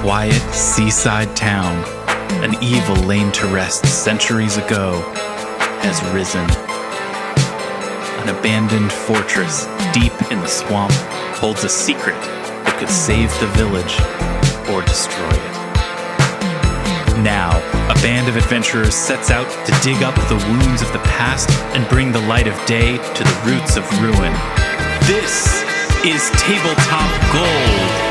quiet seaside town, an evil laid to rest centuries ago, has risen. An abandoned fortress deep in the swamp holds a secret that could save the village or destroy it. Now, a band of adventurers sets out to dig up the wounds of the past and bring the light of day to the roots of ruin. This is Tabletop Gold.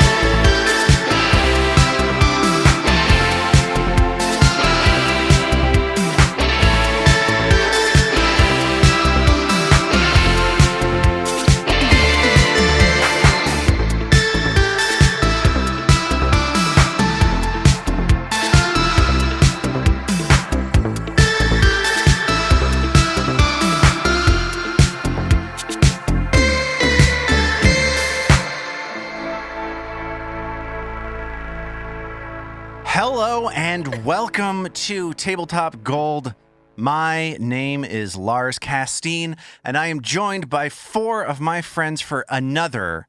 Hello and welcome to Tabletop Gold. My name is Lars Casteen, and I am joined by four of my friends for another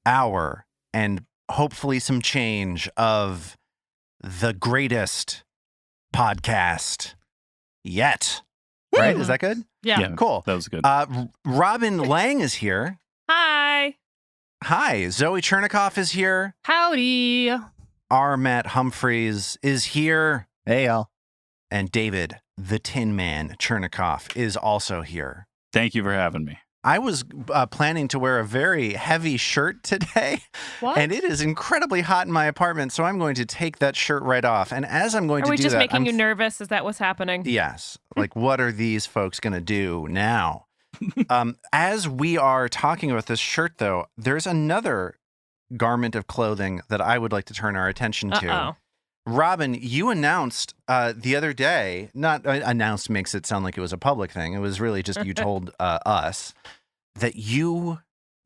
hour and hopefully some change of the greatest podcast yet. Right? Is that good? Yeah. Cool. That was good. Robin Lange is here. Hi. Hi. Zoe Chernicoff is here. Howdy. Our Matt Humphreys is here. Hey, y'all. And David, the Tin Man Chernicoff, is also here. Thank you for having me. I was planning to wear a very heavy shirt today, What? and it is incredibly hot in my apartment, so I'm going to take that shirt right off. And as I'm going Are to we do just that, making you nervous? Is that what's happening? Yes. Like, what are these folks going to do now? As we are talking about this shirt, though, there's another garment of clothing that I would like to turn our attention to. Uh-oh. Robin, you announced the other day, not announced makes it sound like it was a public thing. It was really just you told us that you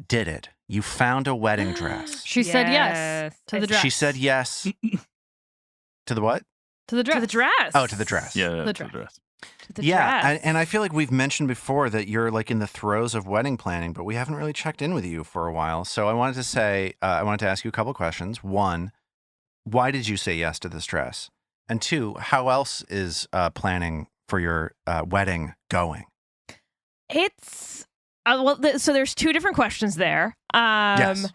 did it. You found a wedding dress. She said yes to the dress. She said yes. To the what? to the dress. To the dress. Oh, to the dress. Yeah, The to dress. To the Yeah, dress. and I feel like we've mentioned before that you're like in the throes of wedding planning, but we haven't really checked in with you for a while. So I wanted to say, I wanted to ask you a couple questions. One, why did you say yes to this dress? And two, how else is planning for your wedding going? It's so there's two different questions there. Yes.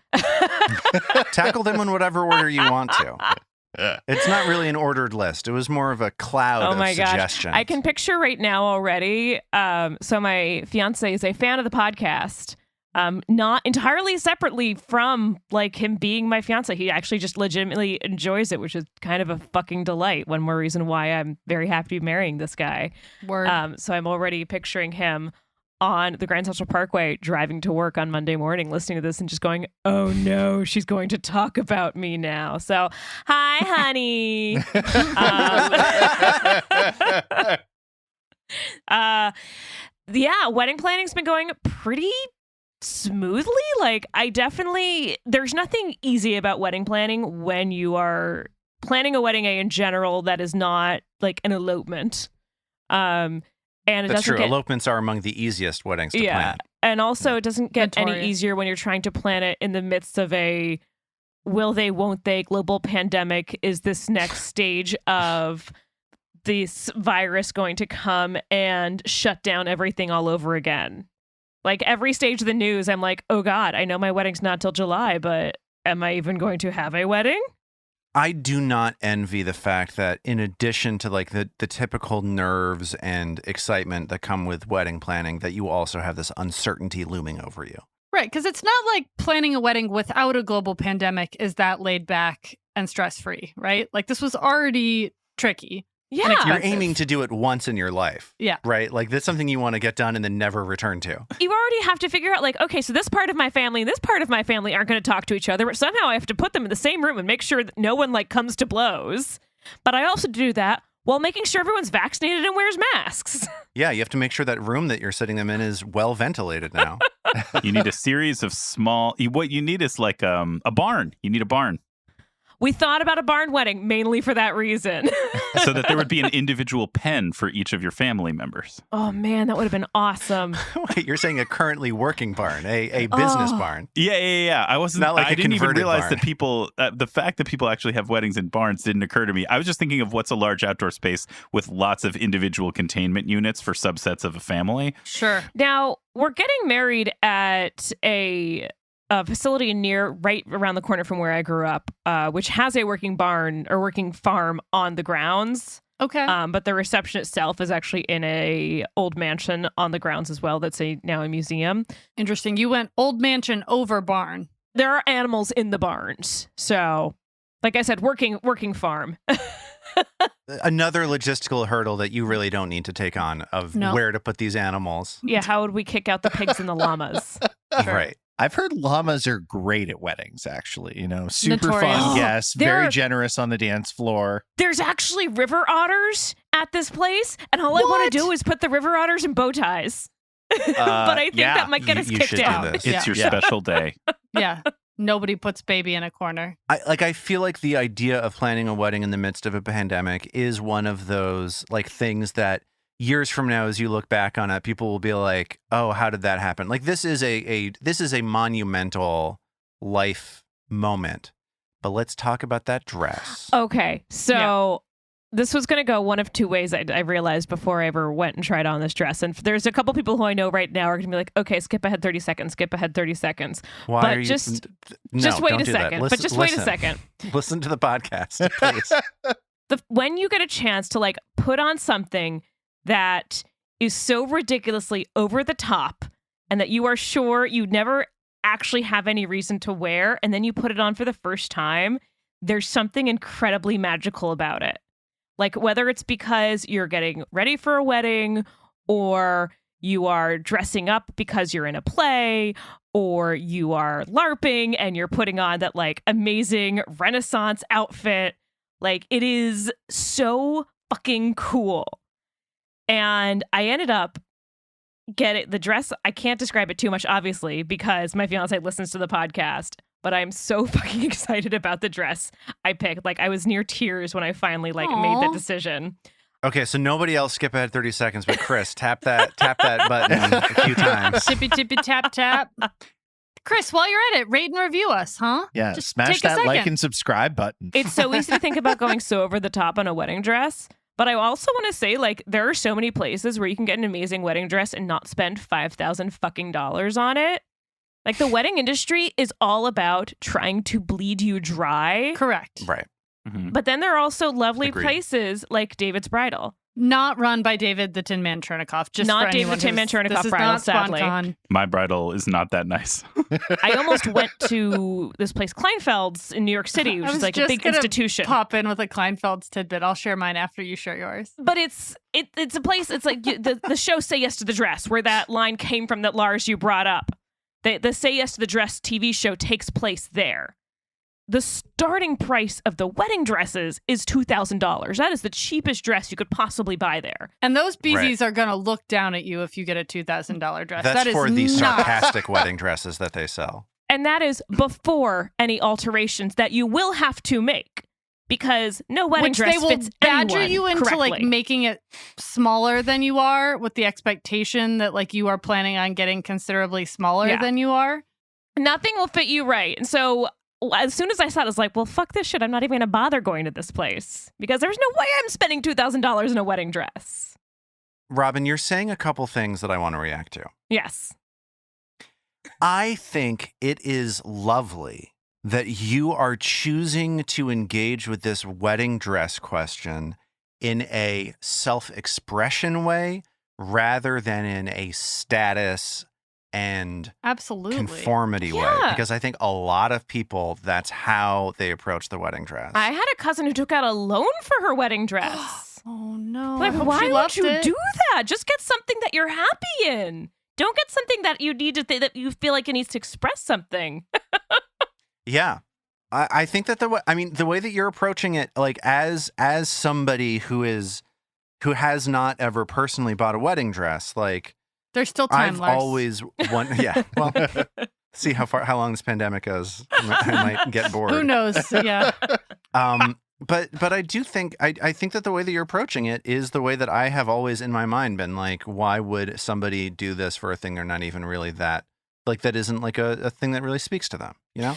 Tackle them in whatever order you want to. It's not really an ordered list. It was more of a cloud Oh of my gosh. suggestions. I can picture right now already. So my fiance is a fan of the podcast. Not entirely separately from like him being my fiance. He actually just legitimately enjoys it, which is kind of a fucking delight. One more reason why I'm very happy to be marrying this guy. Word. So I'm already picturing him on the Grand Central Parkway driving to work on Monday morning, listening to this and just going, oh no, she's going to talk about me now. So, hi, honey. Yeah, wedding planning's been going pretty smoothly. Like, there's nothing easy about wedding planning when you are planning a wedding in general that is not like an elopement. And it That's doesn't true. get, Elopements are among the easiest weddings to plan. and also it doesn't get any Notorious. easier when you're trying to plan it in the midst of a will they, won't they global pandemic. Is this next stage of this virus going to come and shut down everything all over again? Like every stage of the news, I'm like, oh God, I know my wedding's not till July, but am I even going to have a wedding? I do not envy the fact that in addition to like the typical nerves and excitement that come with wedding planning, that you also have this uncertainty looming over you. Right, because it's not like planning a wedding without a global pandemic is that laid back and stress-free, right? Like this was already tricky. Yeah. You're Expensive. aiming to do it once in your life. Yeah. Right? Like that's something you want to get done and then never return to. You already have to figure out, like, okay, so this part of my family and this part of my family aren't going to talk to each other, but somehow I have to put them in the same room and make sure that no one, like, comes to blows. But I also do that while making sure everyone's vaccinated and wears masks. Yeah, you have to make sure that room that you're sitting them in is well ventilated now. You need a series of small. What you need is like a barn. You need a barn. We thought about a barn wedding mainly for that reason. So that there would be an individual pen for each of your family members. Oh man, that would have been awesome. Wait, you're saying a currently working barn, a business barn. Yeah. I wasn't. Not like I a didn't even converted realize barn. that people. The fact that people actually have weddings in barns didn't occur to me. I was just thinking of what's a large outdoor space with lots of individual containment units for subsets of a family. Sure. Now, we're getting married at a facility right around the corner from where I grew up, which has a working barn or working farm on the grounds. Okay. But the reception itself is actually in a old mansion on the grounds as well. That's now a museum. Interesting. You went old mansion over barn. There are animals in the barns, so like I said, working farm. Another logistical hurdle that you really don't need to take on of No. where to put these animals. Yeah, how would we kick out the pigs and the llamas? Right. I've heard llamas are great at weddings, actually. Super Notorious. fun guests, There very are- generous on the dance floor. There's actually river otters at this place, and all I want to do is put the river otters in bow ties. But I think yeah, that might get us you kicked should do out. this. It's your Yeah. special day. Yeah. Nobody puts baby in a corner. I feel like the idea of planning a wedding in the midst of a pandemic is one of those like things that years from now, as you look back on it, people will be like, "Oh, how did that happen?" Like this is a monumental life moment. But let's talk about that dress. Okay, so this was going to go one of two ways. I realized before I ever went and tried on this dress, and there's a couple people who I know right now are going to be like, "Okay, skip ahead 30 seconds. Skip ahead 30 seconds." Why but are you? just No, wait don't a do that. second. Listen- But just wait a listen. second. Listen to the podcast, please. When you get a chance to like put on something that is so ridiculously over the top and that you are sure you never actually have any reason to wear, and then you put it on for the first time, there's something incredibly magical about it. Like whether it's because you're getting ready for a wedding, or you are dressing up because you're in a play, or you are LARPing and you're putting on that like amazing Renaissance outfit. Like it is so fucking cool. And I ended up getting the dress. I can't describe it too much, obviously, because my fiance listens to the podcast, but I'm so fucking excited about the dress I picked. Like I was near tears when I finally made the Aw. decision. Okay, so nobody else skip ahead 30 seconds, but Chris, tap that button a few times. Tippy tippy tap tap. Chris, while you're at it, rate and review us, huh? Yeah, Just smash take a that like second. and subscribe button. It's so easy to think about going so over the top on a wedding dress. But I also want to say, like, there are so many places where you can get an amazing wedding dress and not spend $5,000 fucking dollars on it. Like, the wedding industry is all about trying to bleed you dry. Correct. Right. Mhm. But then there are also lovely Agreed. places like David's Bridal. Not run by David the Tin Man Chernicoff. Just Not for David anyone the Tin Man who's- Chernicoff this is Bridal, not sadly. SponCon. My bridal is not that nice. I almost went to this place, Kleinfeld's in New York City, which I is was like a just big gonna institution. Pop in with a Kleinfeld's tidbit. I'll share mine after you share yours. But it's a place. It's like the show "Say Yes to the Dress," where that line came from that Lars you brought up. The "Say Yes to the Dress" TV show takes place there. The starting price of the wedding dresses is $2,000. That is the cheapest dress you could possibly buy there. And those BZs are going to look down at you if you get a $2,000 dress. That's that is for the not- sarcastic wedding dresses that they sell. And that is before any alterations that you will have to make, because no wedding Which dress they will fits badger anyone you into like correctly. making it smaller than you are, with the expectation that like you are planning on getting considerably smaller Yeah. than you are. Nothing will fit you right. And so as soon as I saw it, I was like, well, fuck this shit. I'm not even going to bother going to this place because there's no way I'm spending $2,000 in a wedding dress. Robin, you're saying a couple things that I want to react to. Yes. I think it is lovely that you are choosing to engage with this wedding dress question in a self-expression way rather than in a status and Absolutely. conformity way. Yeah. Because I think a lot of people, that's how they approach the wedding dress. I had a cousin who took out a loan for her wedding dress. Oh no! Like, I hope why she would loved you it. do that? Just get something that you're happy in. Don't get something that you need to that you feel like it needs to express something. Yeah. I think that the way that you're approaching it, like as somebody who has not ever personally bought a wedding dress, like There's still time, I've Lars. always yeah. Well, See how long this pandemic goes. I might get bored. Who knows? Yeah. But I do think I think that the way that you're approaching it is the way that I have always in my mind been like, why would somebody do this for a thing they're not even really that isn't like a thing that really speaks to them, you know?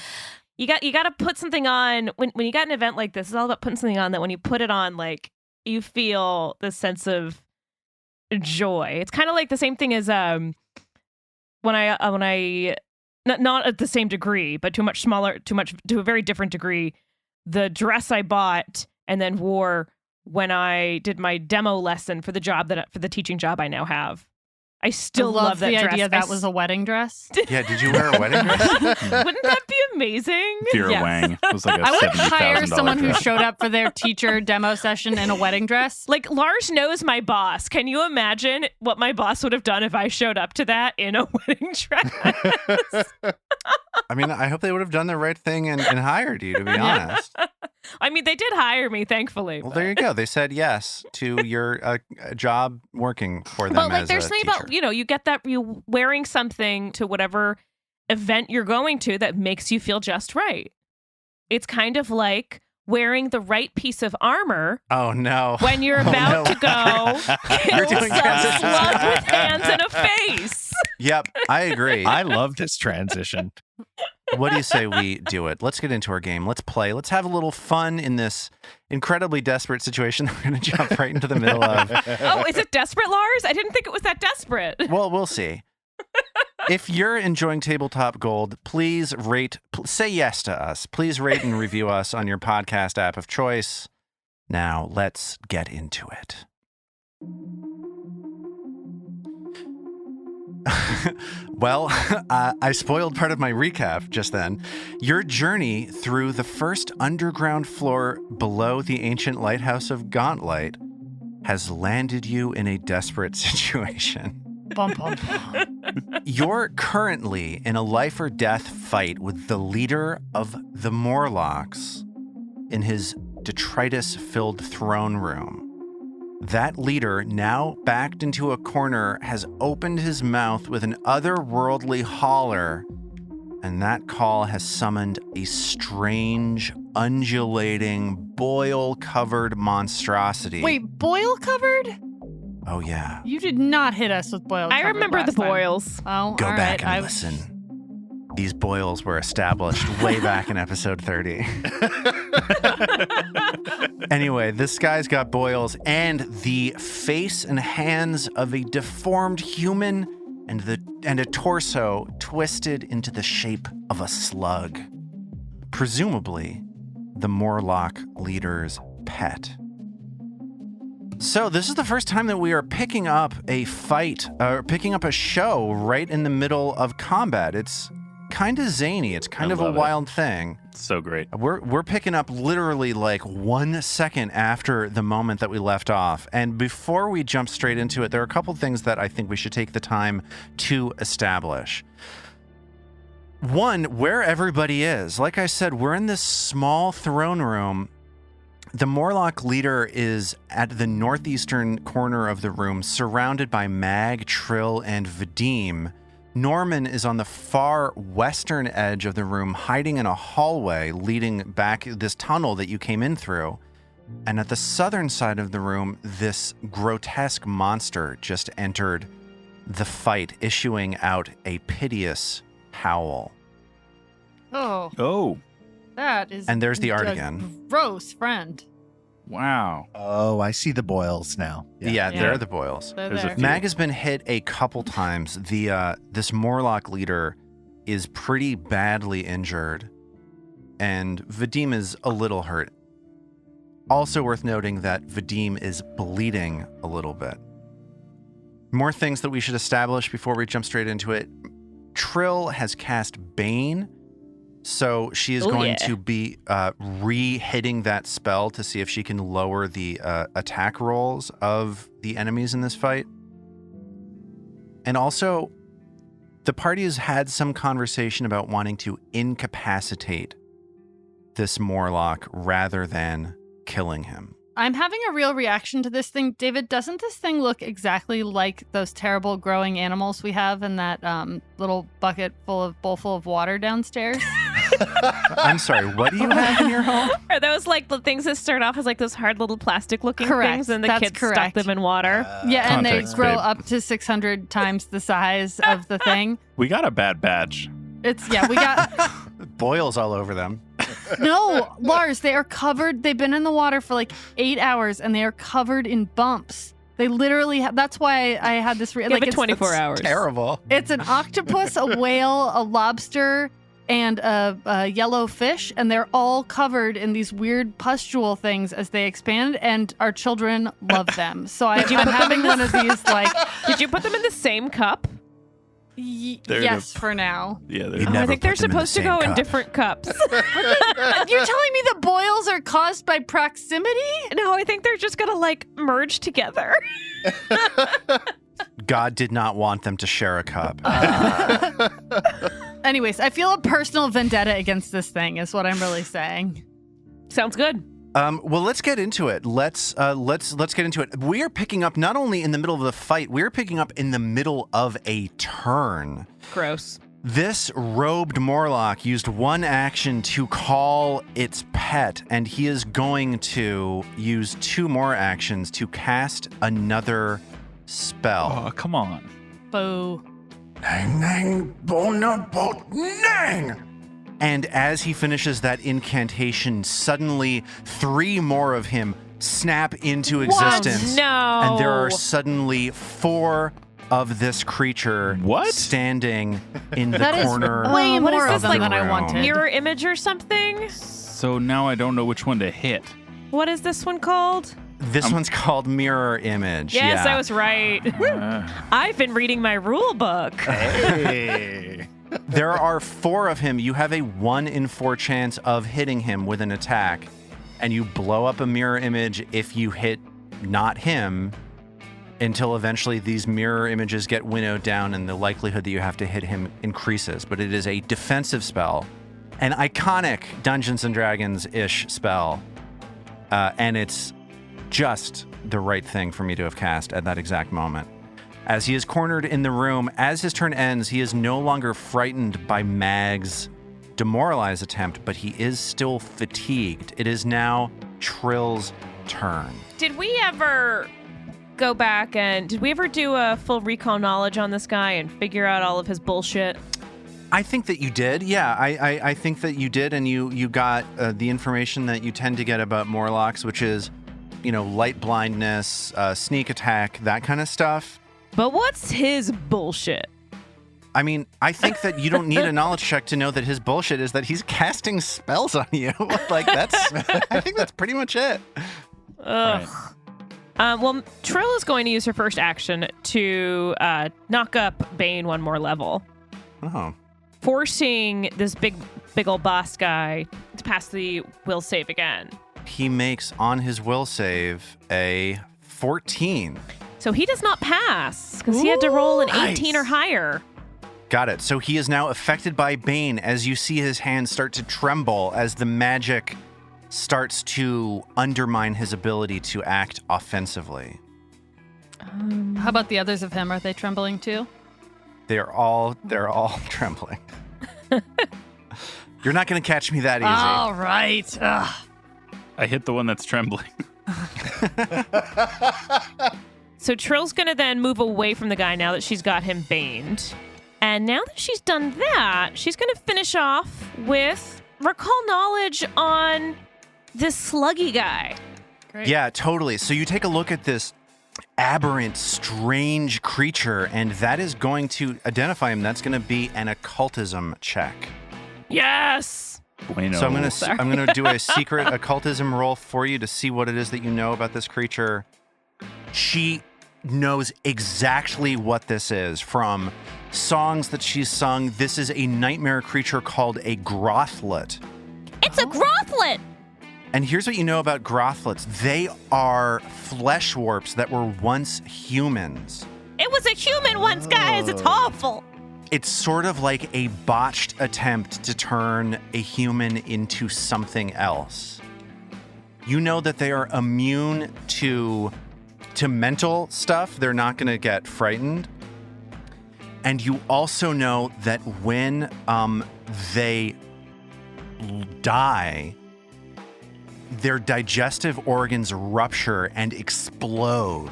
You got to put something on when you got an event like this. It's all about putting something on that when you put it on, like you feel this sense of joy. It's kind of like the same thing as when I not at the same degree, but to a very different degree. The dress I bought and then wore when I did my demo lesson for the teaching job I now have. I still love that the dress. idea that was a wedding dress. Yeah, did you wear a wedding dress? Wouldn't that be amazing? Vera Yes. Wang. It was like a I would $70,000 hire someone who dress. showed up for their teacher demo session in a wedding dress. Like, Lars knows my boss. Can you imagine what my boss would have done if I showed up to that in a wedding dress? I mean, I hope they would have done the right thing and hired you, to be honest. I mean, they did hire me, thankfully. Well, but- there you go. They said yes to your job working for them But like, as there's a something teacher. about, you get that you wearing something to whatever event you're going to that makes you feel just right. It's kind of like wearing the right piece of armor Oh, no. when you're about no. to go You're kill doing some transitions. slug with hands and a face. Yep, I agree. I love this transition. What do you say we do it? Let's get into our game. Let's play. Let's have a little fun in this incredibly desperate situation that we're going to jump right into the middle of. Oh, is it desperate, Lars? I didn't think it was that desperate. Well, we'll see. If you're enjoying Tabletop Gold, please say yes to us. Please rate and review us on your podcast app of choice. Now, let's get into it. Well, I spoiled part of my recap just then. Your journey through the first underground floor below the ancient lighthouse of Gauntlet has landed you in a desperate situation. Bum, bum, bum. You're currently in a life or death fight with the leader of the Morlocks in his detritus-filled throne room. That leader, now backed into a corner, has opened his mouth with an otherworldly holler, and that call has summoned a strange, undulating, boil-covered monstrosity. Wait, boil covered? Oh, yeah. You did not hit us with boil I covered remember the last time. boils. Oh, Go all back right. and listen. These boils were established way back in episode 30. Anyway, this guy's got boils and the face and hands of a deformed human and a torso twisted into the shape of a slug. Presumably, the Morlock leader's pet. So this is the first time that we are picking up a fight, or picking up a show right in the middle of combat. It's kind of zany. It's kind I of a love it. wild thing. So great. We're picking up literally like 1 second after the moment that we left off. And before we jump straight into it, there are a couple things that I think we should take the time to establish. One, where everybody is. Like I said, we're in this small throne room. The Morlock leader is at the northeastern corner of the room, surrounded by Mag, Trill, and Vadim. Norman is on the far western edge of the room, hiding in a hallway leading back this tunnel that you came in through. And at the southern side of the room, this grotesque monster just entered the fight, issuing out a piteous howl. Oh, Oh, that is. And there's the art a again. Gross friend. wow. Oh, I see the boils now. Yeah, Yeah. there are the boils. They're There's a there. few. Mag has been hit a couple times. This Morlock leader is pretty badly injured, and Vadim is a little hurt. Also worth noting that Vadim is bleeding a little bit. More things that we should establish before we jump straight into it. Trill has cast Bane, so she is going to be re-hitting that spell to see if she can lower the attack rolls of the enemies in this fight. And also, the party has had some conversation about wanting to incapacitate this Morlock rather than killing him. I'm having a real reaction to this thing. David, doesn't this thing look exactly like those terrible growing animals we have in that little bowl full of water downstairs? I'm sorry, what do you have in your home? Are those like the things that start off as like those hard little plastic looking Correct. things and the That's kids correct. stuck them in water? Yeah, and they Context, grow babe. up to 600 times the size of the thing. We got a bad batch. We got... Boils all over them. No, Lars, they are covered. They've been in the water for like 8 hours and they are covered in bumps. They literally that's why I had this. Give it 24 hours. Terrible. It's an octopus, a whale, a lobster, and a yellow fish. And they're all covered in these weird pustule things as they expand. And our children love them. So I'm having one of these like. Did you put them in the same cup? They're Yes, for now. Yeah, You they're never I think put they're them in the supposed to same go in cup. different cups. You're telling me the boils are caused by proximity? No, I think they're just gonna like merge together. God did not want them to share a cup. Anyways, I feel a personal vendetta against this thing is what I'm really saying. Sounds good. Well, let's get into it. Let's get into it. We are picking up not only in the middle of the fight, we're picking up in the middle of a turn. Gross. This robed Morlock used one action to call its pet, and he is going to use 2 more actions to cast another spell. Oh, come on. Boo. Nang, nang, bona, bot, nang! And as he finishes that incantation, suddenly 3 more of him snap into existence. No. And there are suddenly 4 of this creature What? standing in the That is corner. way what is more this, of them like, than I room? wanted. Mirror image or something? So now I don't know which one to hit. What is this one called? This one's called Mirror Image. Yes, yeah. I was right. Uh, I've been reading my rule book. Hey. There are 4 of him. You have a 1 in 4 chance of hitting him with an attack, and you blow up a mirror image if you hit not him, until eventually these mirror images get winnowed down and the likelihood that you have to hit him increases. But it is a defensive spell, an iconic Dungeons and Dragons-ish spell, and it's just the right thing for me to have cast at that exact moment. As he is cornered in the room, as his turn ends, he is no longer frightened by Mag's demoralize attempt, but he is still fatigued. It is now Trill's turn. Did we ever go back and did we ever do a full recall knowledge on this guy and figure out all of his bullshit? I think that you did. Yeah, I think that you did, and you got the information that you tend to get about Morlocks, which is, light blindness, sneak attack, that kind of stuff. But what's his bullshit? I mean, I think that you don't need a knowledge check to know that his bullshit is that he's casting spells on you. I think that's pretty much it. Ugh. Well, Trill is going to use her first action to knock up Bane 1 more level, Oh. forcing this big old boss guy to pass the will save again. He makes on his will save a 14. So he does not pass because he had to roll an 18 or higher. Got it. So he is now affected by Bane as you see his hands start to tremble as the magic starts to undermine his ability to act offensively. How about the others of him? Are they trembling too? They're all trembling. You're not going to catch me that easy. All right. Ugh. I hit the one that's trembling. So Trill's going to then move away from the guy now that she's got him baned. And now that she's done that, she's going to finish off with recall knowledge on this sluggy guy. Great. Yeah, totally. So you take a look at this aberrant, strange creature, and that is going to identify him. That's going to be an occultism check. Yes! Bueno. So I'm Sorry. going to do a secret occultism roll for you to see what it is that you know about this creature. She knows exactly what this is from songs that she's sung. This is a nightmare creature called a grothlet. It's a grothlet! And here's what you know about grothlets. They are flesh warps that were once humans. It was a human once, guys. It's awful. It's sort of like a botched attempt to turn a human into something else. You know that they are immune to mental stuff. They're not going to get frightened. And you also know that when they die, their digestive organs rupture and explode,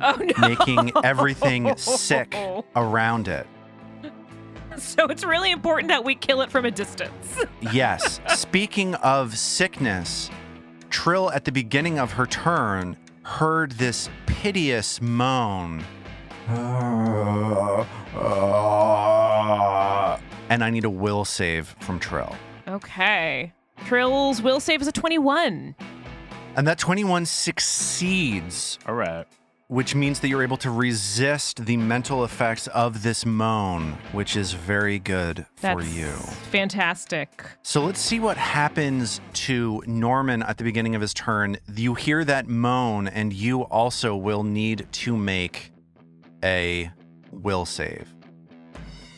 Oh no. making everything sick around it. So it's really important that we kill it from a distance. Yes. Speaking of sickness, Trill at the beginning of her turn heard this piteous moan. And I need a will save from Trill. Okay. Trill's will save is a 21. And that 21 succeeds, All right. which means that you're able to resist the mental effects of this moan, which is very good for That's you. fantastic. So let's see what happens to Norman at the beginning of his turn. You hear that moan, and you also will need to make a will save.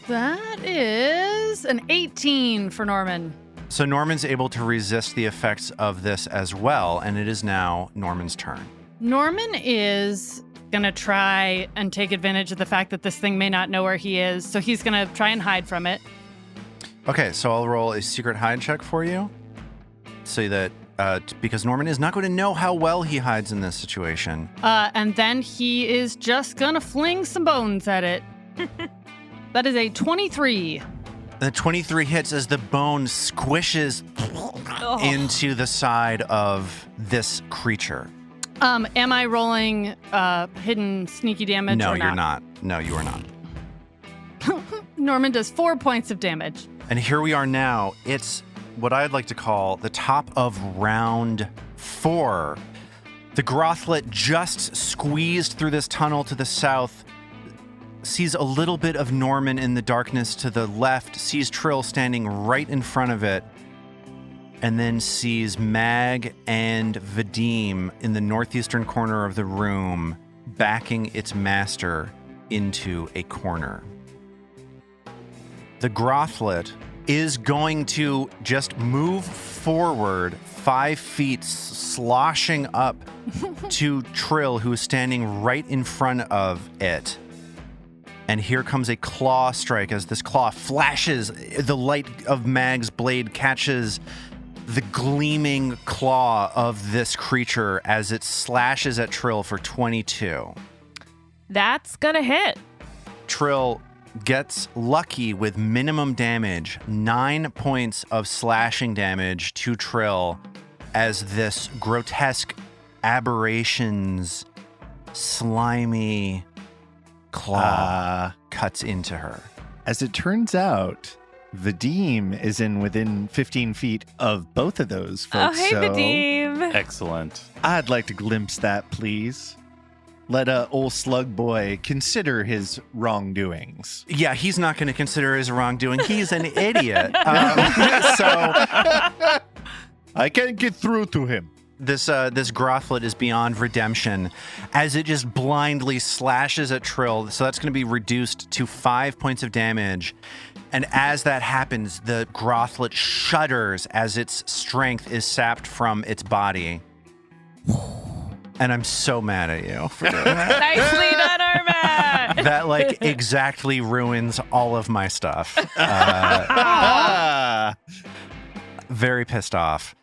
That is an 18 for Norman. So Norman's able to resist the effects of this as well, and it is now Norman's turn. Norman is going to try and take advantage of the fact that this thing may not know where he is. So he's going to try and hide from it. Okay, so I'll roll a secret hide check for you. So that, because Norman is not going to know how well he hides in this situation. And then he is just going to fling some bones at it. That is a 23. The 23 hits as the bone squishes into the side of this creature. Am I rolling hidden sneaky damage No, or you're not. No, you are not. Norman does 4 points of damage. And here we are now. It's what I'd like to call the top of round 4. The Grothlet just squeezed through this tunnel to the south, sees a little bit of Norman in the darkness to the left, sees Trill standing right in front of it, and then sees Mag and Vadim in the northeastern corner of the room, backing its master into a corner. The Grothlet is going to just move forward 5 feet, sloshing up to Trill, who is standing right in front of it. And here comes a claw strike as this claw flashes. The light of Mag's blade catches the gleaming claw of this creature as it slashes at Trill for 22. That's gonna hit. Trill gets lucky with minimum damage, 9 points of slashing damage to Trill as this grotesque aberration's slimy claw cuts into her. As it turns out, Vadim is within 15 feet of both of those folks. Oh, hey, so Vadim. Excellent. I'd like to glimpse that, please. Let old slug boy consider his wrongdoings. Yeah, he's not going to consider his wrongdoing. He's an idiot. So I can't get through to him. this Grothlet is beyond redemption as it just blindly slashes at Trill. So that's going to be reduced to 5 points of damage. And as that happens, the Grothlet shudders as its strength is sapped from its body. And I'm so mad at you for doing that. Nicely done, Armat. That exactly ruins all of my stuff. Very pissed off.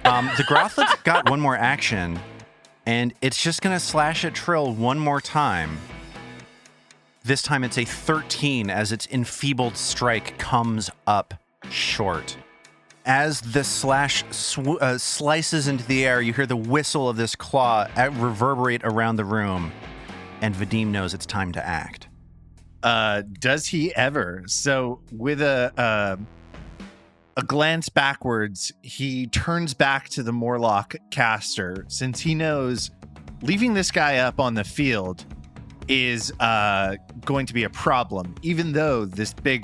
The Grothlet's got one more action, and it's just going to slash at Trill one more time. This time it's a 13 as its enfeebled strike comes up short. As the slash slices into the air, you hear the whistle of this claw reverberate around the room, and Vadim knows it's time to act. Does he ever? So with a glance backwards, he turns back to the Morlock caster, since he knows leaving this guy up on the field is going to be a problem, even though this big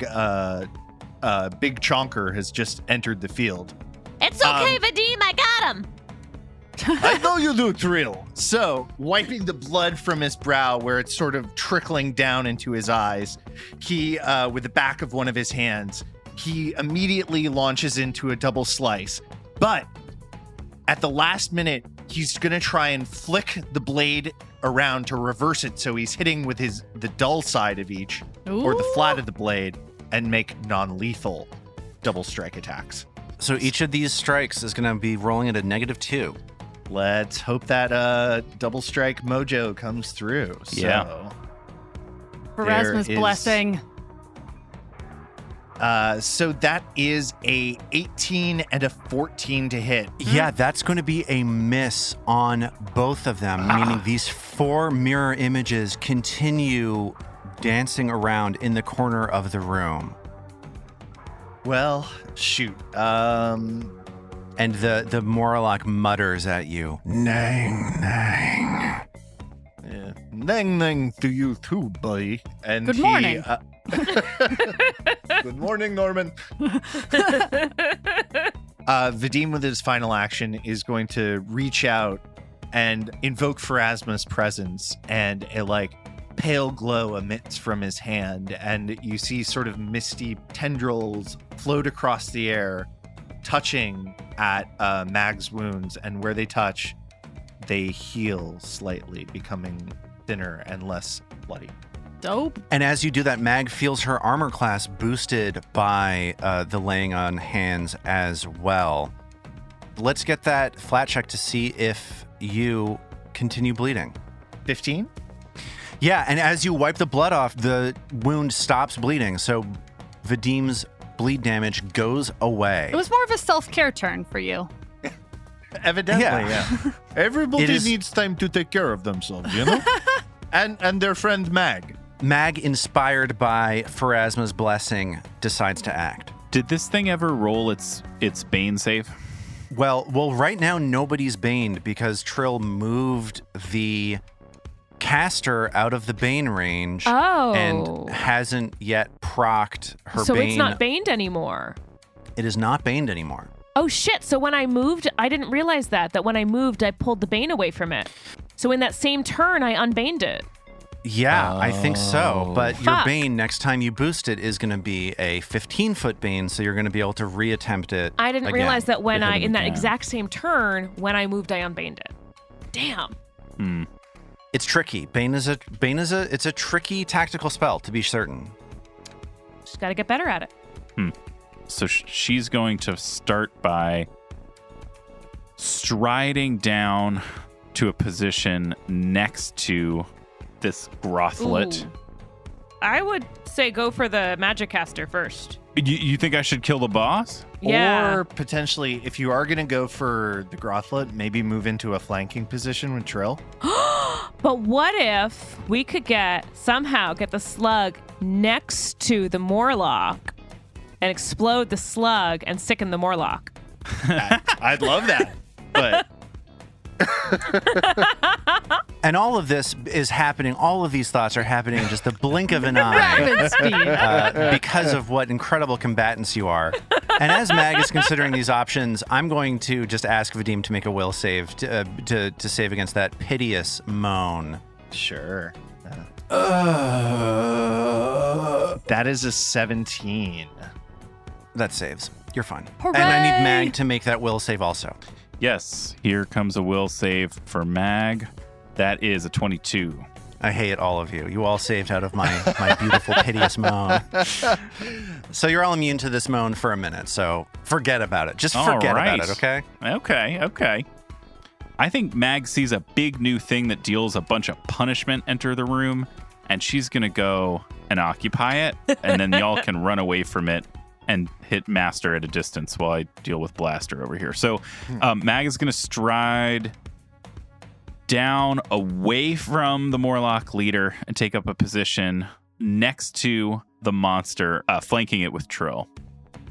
chonker has just entered the field. It's okay, Vadim, I got him. I know you do, Trill. So, wiping the blood from his brow where it's sort of trickling down into his eyes, he, with the back of one of his hands, he immediately launches into a double slice. But at the last minute, he's going to try and flick the blade around to reverse it so he's hitting with the dull side of each or the flat of the blade and make non-lethal double strike attacks. So each of these strikes is going to be rolling at a -2. Let's hope that double strike mojo comes through. Yeah. Erasmus blessing. So that is a 18 and a 14 to hit. Yeah, that's going to be a miss on both of them, meaning these 4 mirror images continue dancing around in the corner of the room. Well, shoot. And the Morlock mutters at you. Nang, nang. Yeah. Nang nang to you too, buddy. And Good morning. Good morning, Norman. Vadim, with his final action, is going to reach out and invoke Pharasma's presence, and a pale glow emits from his hand, and you see sort of misty tendrils float across the air, touching at Mag's wounds, and where they touch, they heal slightly, becoming thinner and less bloody. Dope. And as you do that, Mag feels her armor class boosted by the laying on hands as well. Let's get that flat check to see if you continue bleeding. 15? Yeah, and as you wipe the blood off, the wound stops bleeding, so Vadim's bleed damage goes away. It was more of a self-care turn for you. Evidently, yeah. Everybody It is- needs time to take care of themselves, you know? and their friend Mag. Mag, inspired by Pharasma's blessing, decides to act. Did this thing ever roll its Bane save? Well, right now nobody's baned because Trill moved the caster out of the Bane range and hasn't yet procced her So Bane. it's not baned anymore. It is not baned anymore. Oh shit, so when I moved, I didn't realize that when I moved, I pulled the bane away from it. So in that same turn, I unbaned it. Yeah, I think so. But your Fuck. Bane, next time you boost it, is going to be a 15-foot Bane, so you're going to be able to reattempt it I didn't again. realize that when To hit him in that again. exact same turn, when I moved, I unbaned it. Damn. It's tricky. Bane is a tricky tactical spell, to be certain. Just got to get better at it. So she's going to start by striding down to a position next to this Grothlet. Ooh. I would say go for the magic caster first. You think I should kill the boss? Yeah. Or potentially, if you are going to go for the Grothlet, maybe move into a flanking position with Trill. But what if we could somehow get the slug next to the Morlock and explode the slug and sicken the Morlock? I'd love that. But And all of this is happening, all of these thoughts are happening in just the blink of an eye. Rapid speed. Because of what incredible combatants you are. And as Mag is considering these options, I'm going to just ask Vadim to make a will save to save against that piteous moan. sure. That is a 17. That saves. You're fine. Hooray! And I need Mag to make that will save also. Yes. Here comes a will save for Mag. That is a 22. I hate all of you. You all saved out of my beautiful, piteous moan. So you're all immune to this moan for a minute, so forget about it. Just forget about it, okay? Okay. I think Mag sees a big new thing that deals a bunch of punishment enter the room, and she's going to go and occupy it, and then y'all can run away from it and hit Master at a distance while I deal with Blaster over here. So Mag is going to stride down away from the Morlock leader and take up a position next to the monster, flanking it with Trill.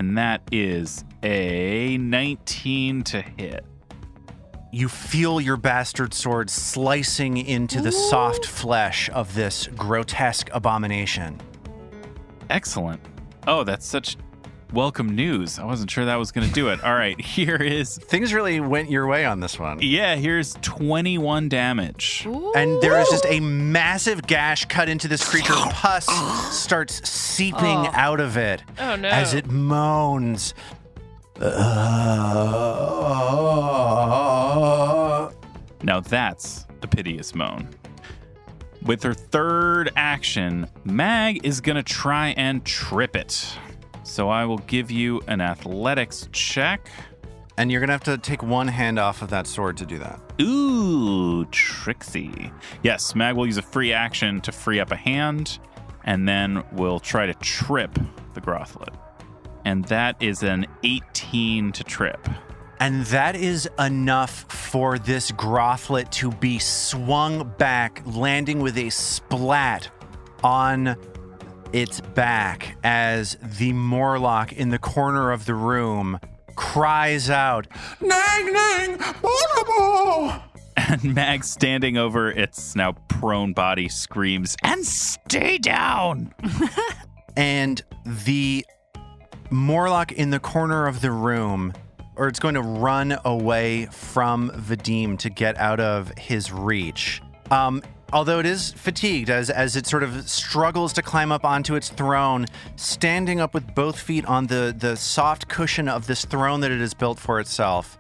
And that is a 19 to hit. You feel your bastard sword slicing into the soft flesh of this grotesque abomination. Excellent. Oh, that's such welcome news. I wasn't sure that was going to do it. All right, here is... Things really went your way on this one. Yeah, here's 21 damage. And there is just a massive gash cut into this creature. Pus starts seeping out of it Oh, no. as it moans. Now that's a piteous moan. With her third action, Mag is going to try and trip it. So I will give you an athletics check. And you're going to have to take one hand off of that sword to do that. Ooh, tricksy. Yes, Mag will use a free action to free up a hand, and then we'll try to trip the Grothlet. And that is an 18 to trip. And that is enough for this Grothlet to be swung back, landing with a splat on its back as the Morlock in the corner of the room cries out, "Nang, nang, bonobo!" And Mag, standing over its now prone body, screams, "And stay down!" And the Morlock in the corner of the room, or it's going to run away from Vadim to get out of his reach. Although it is fatigued as it sort of struggles to climb up onto its throne, standing up with both feet on the soft cushion of this throne that it has built for itself.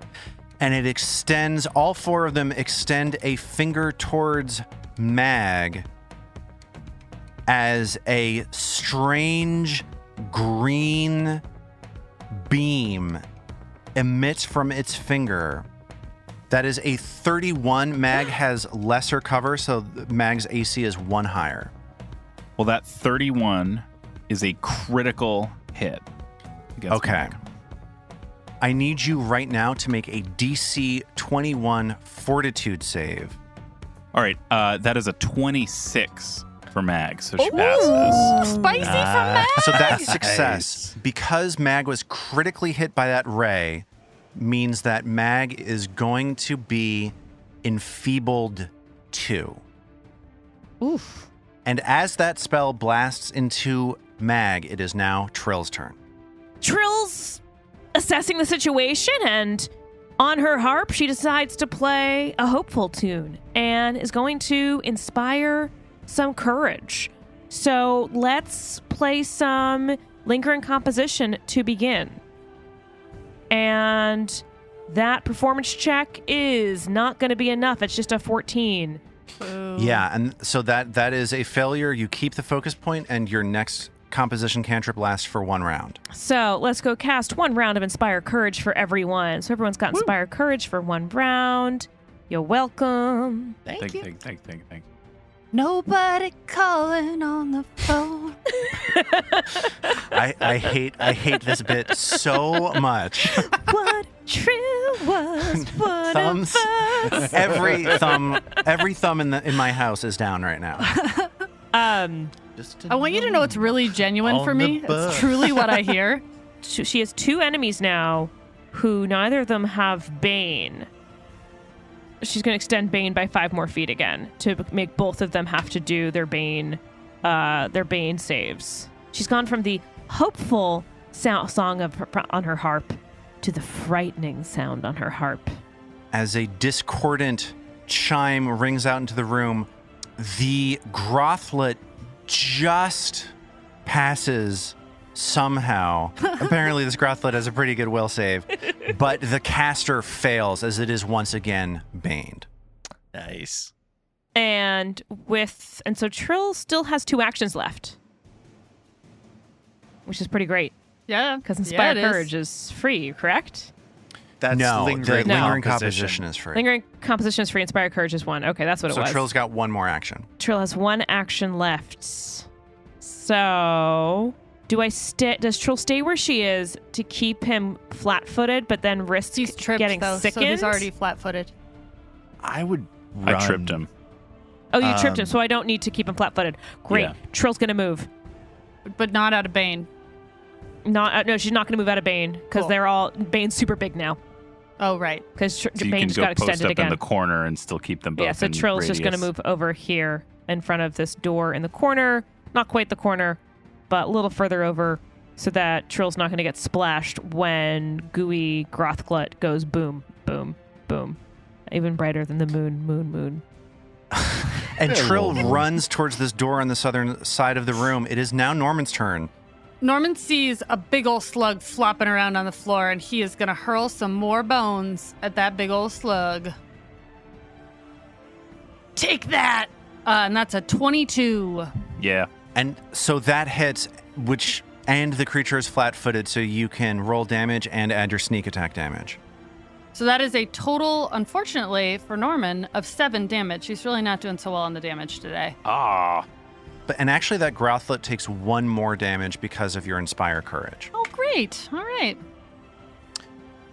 And it extends, all four of them extend a finger towards Mag as a strange green beam emits from its finger. That is a 31. Mag has lesser cover, so Mag's AC is 1 higher. Well, that 31 is a critical hit. against Okay. Mag. I need you right now to make a DC 21 Fortitude save. All right, that is a 26 for Mag, so she passes. Spicy from Mag. So that's success. Because Mag was critically hit by that ray, means that Mag is going to be enfeebled 2. Oof. And as that spell blasts into Mag, it is now Trill's turn. Trill's assessing the situation, and on her harp, she decides to play a hopeful tune and is going to inspire some courage. So let's play some lingering composition to begin. And that performance check is not going to be enough. It's just a 14. Yeah, and so that is a failure. You keep the focus point, and your next composition cantrip lasts for 1 round. So let's go cast 1 round of Inspire Courage for everyone. So everyone's got Inspire Courage for 1 round. You're welcome. Thank you. Nobody calling on the phone. I hate this bit so much. What Trill was one Thumbs. of us. Every thumb in my house is down right now. I want you to know it's really genuine On for the me. bus. It's truly what I hear. She has 2 enemies now who neither of them have Bane. She's going to extend Bane by 5 more feet again to make both of them have to do their Bane saves. She's gone from the hopeful song on her harp to the frightening sound on her harp. As a discordant chime rings out into the room, the Grothlet just passes somehow. Apparently, this Grothlet has a pretty good will save, but the caster fails as it is once again baned. Nice. And so Trill still has 2 actions left, which is pretty great Yeah. because Inspire it is. Courage is free, correct? That's No, lingering, the lingering composition is free. Lingering Composition is free. Inspire Courage is 1. Okay, that's what it So was. Trill's got 1 more action. Trill has 1 action left. So, does Trill stay where she is to keep him flat-footed, but then risk He's tripped, getting though, sickened? so he's already flat-footed. I would run. I tripped him. Oh, you tripped him, so I don't need to keep him flat-footed. Great. Yeah. Trill's gonna move. But not out of Bane. No, she's not gonna move out of Bane because Cool. Bane's super big now Oh, right. because So you Bane can just go got post extended up again. in the corner and still keep them both. Yeah, so in Trill's just gonna radius. move over here in front of this door in the corner, not quite the corner, but a little further over, so that Trill's not gonna get splashed when gooey Grothglut goes boom, boom, boom, even brighter than the moon. And Trill runs towards this door on the southern side of the room. It is now Norman's turn. Norman sees a big old slug flopping around on the floor, and he is going to hurl some more bones at that big old slug. Take that! And that's a 22. Yeah. And so that hits, and the creature is flat-footed, so you can roll damage and add your sneak attack damage. So that is a total, unfortunately, for Norman, of 7 damage. He's really not doing so well on the damage today. Ah. And actually, that Grothlet takes 1 more damage because of your Inspire Courage. Oh, great. All right.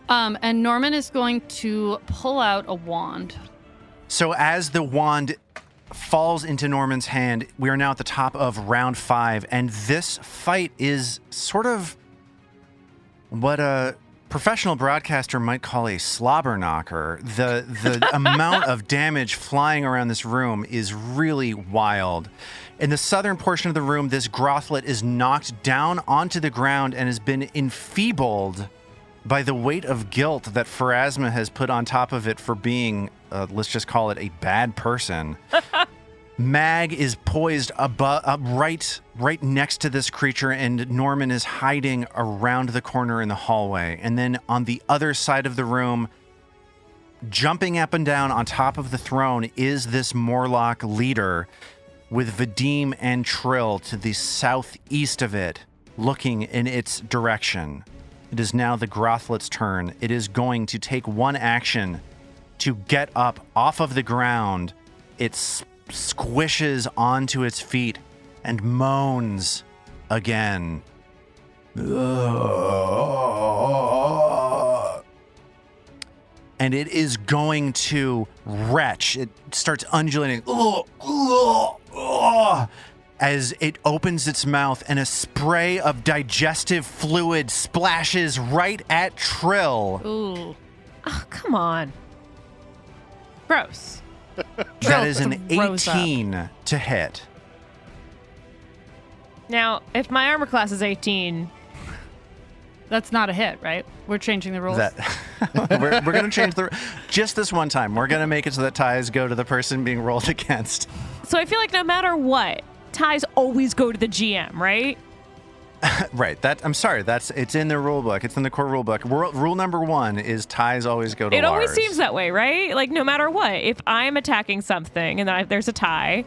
And Norman is going to pull out a wand. So as the wand falls into Norman's hand, we are now at the top of round 5, and this fight is sort of what a professional broadcaster might call a slobber knocker. The amount of damage flying around this room is really wild. In the southern portion of the room, this Grothlet is knocked down onto the ground and has been enfeebled by the weight of guilt that Pharasma has put on top of it for being, let's just call it, a bad person. Mag is poised right next to this creature, and Norman is hiding around the corner in the hallway. And then on the other side of the room, jumping up and down on top of the throne, is this Morlock leader with Vadim and Trill to the southeast of it, looking in its direction. It is now the Grothlet's turn. It is going to take 1 action to get up off of the ground. It squishes onto its feet and moans again. And it is going to retch. It starts undulating as it opens its mouth, and a spray of digestive fluid splashes right at Trill. Ooh. Oh, come on. Gross. That is an throws up. 18 to hit. Now, if my armor class is 18, That's not a hit, right? We're changing the rules. We're going to change just this one time. We're going to make it so that ties go to the person being rolled against. so I feel like no matter what, ties always go to the GM, right? Right. I'm sorry. It's in the rule book. It's in the core rule book. Rule number 1 is ties always go to It always Lars. seems that way, right? Like no matter what, if I'm attacking something and then there's a tie,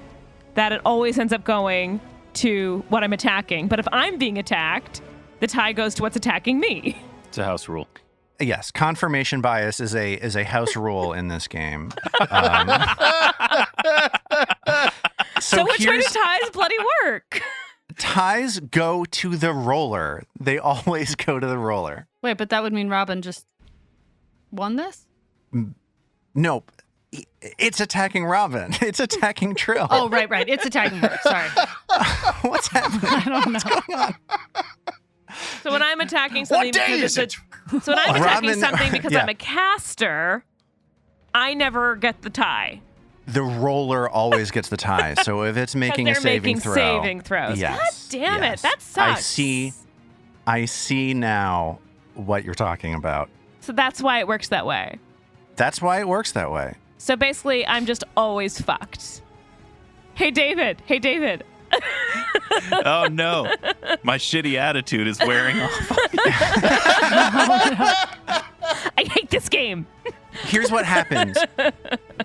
that it always ends up going to what I'm attacking. But if I'm being attacked, the tie goes to what's attacking me. It's a house rule. Yes, confirmation bias is a house rule in this game. So which way do ties bloody work? Ties go to the roller. They always go to the roller. Wait, but that would mean Robin just won this? Nope. It's attacking Robin. It's attacking Trill. Oh, right. It's attacking her. Sorry. What's happening? I don't know. What's going on? So when I'm attacking something What day because is it? So when I'm attacking Robin- something because yeah. I'm a caster, I never get the tie. The roller always gets the tie. So if it's making a they're saving making throw. saving throws. Yes, God damn it. yes. That sucks. I see now what you're talking about. So that's why it works that way. That's why it works that way. So basically, I'm just always fucked. Hey, David. Oh no, my shitty attitude is wearing off. I hate this game. Here's what happens.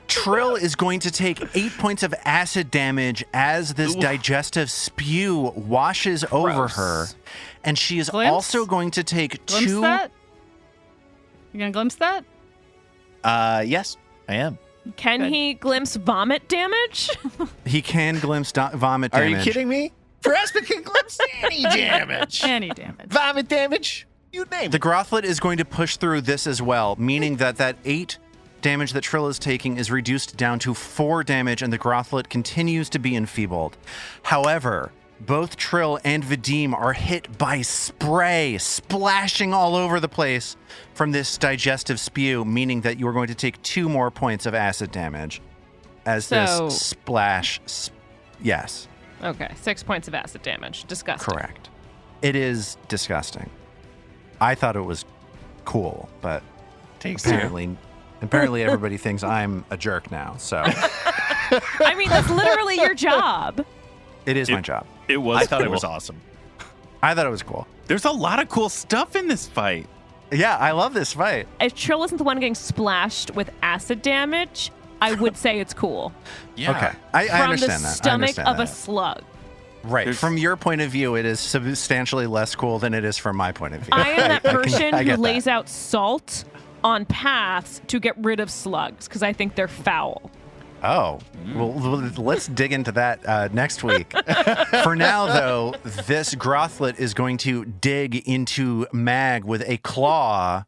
Trill is going to take 8 points of acid damage as this digestive spew washes over her. And she is Glimpse? also going to take Glimpse 2... that? You gonna glimpse that? Yes, I am. Can Good. he glimpse vomit damage? He can glimpse vomit Are damage. you kidding me? Pharasma can glimpse any damage. Any damage. Vomit damage. You name The it. Grothlet is going to push through this as well, meaning that 8 damage that Trill is taking is reduced down to 4 damage, and the Grothlet continues to be enfeebled. However, both Trill and Vadim are hit by spray splashing all over the place from this digestive spew, meaning that you are going to take 2 more points of acid damage as So- this splash. Yes, Okay, 6 points of acid damage. Disgusting. correct. It is disgusting. I thought it was cool, but Takes two. apparently everybody thinks I'm a jerk now. So I mean, that's literally your job. it is my job. It was. I thought it cool. was awesome. I thought it was cool. There's a lot of cool stuff in this fight. Yeah, I love this fight. If Trill isn't the one getting splashed with acid damage, I would say it's cool. Yeah. Okay, I From understand the that. I stomach understand of a that. slug. Right. There's- From your point of view, it is substantially less cool than it is from my point of view. I am that person I who get lays that. out salt on paths to get rid of slugs because I think they're foul. Oh, well, let's dig into that next week. For now, though, this Grothlet is going to dig into Mag with a claw.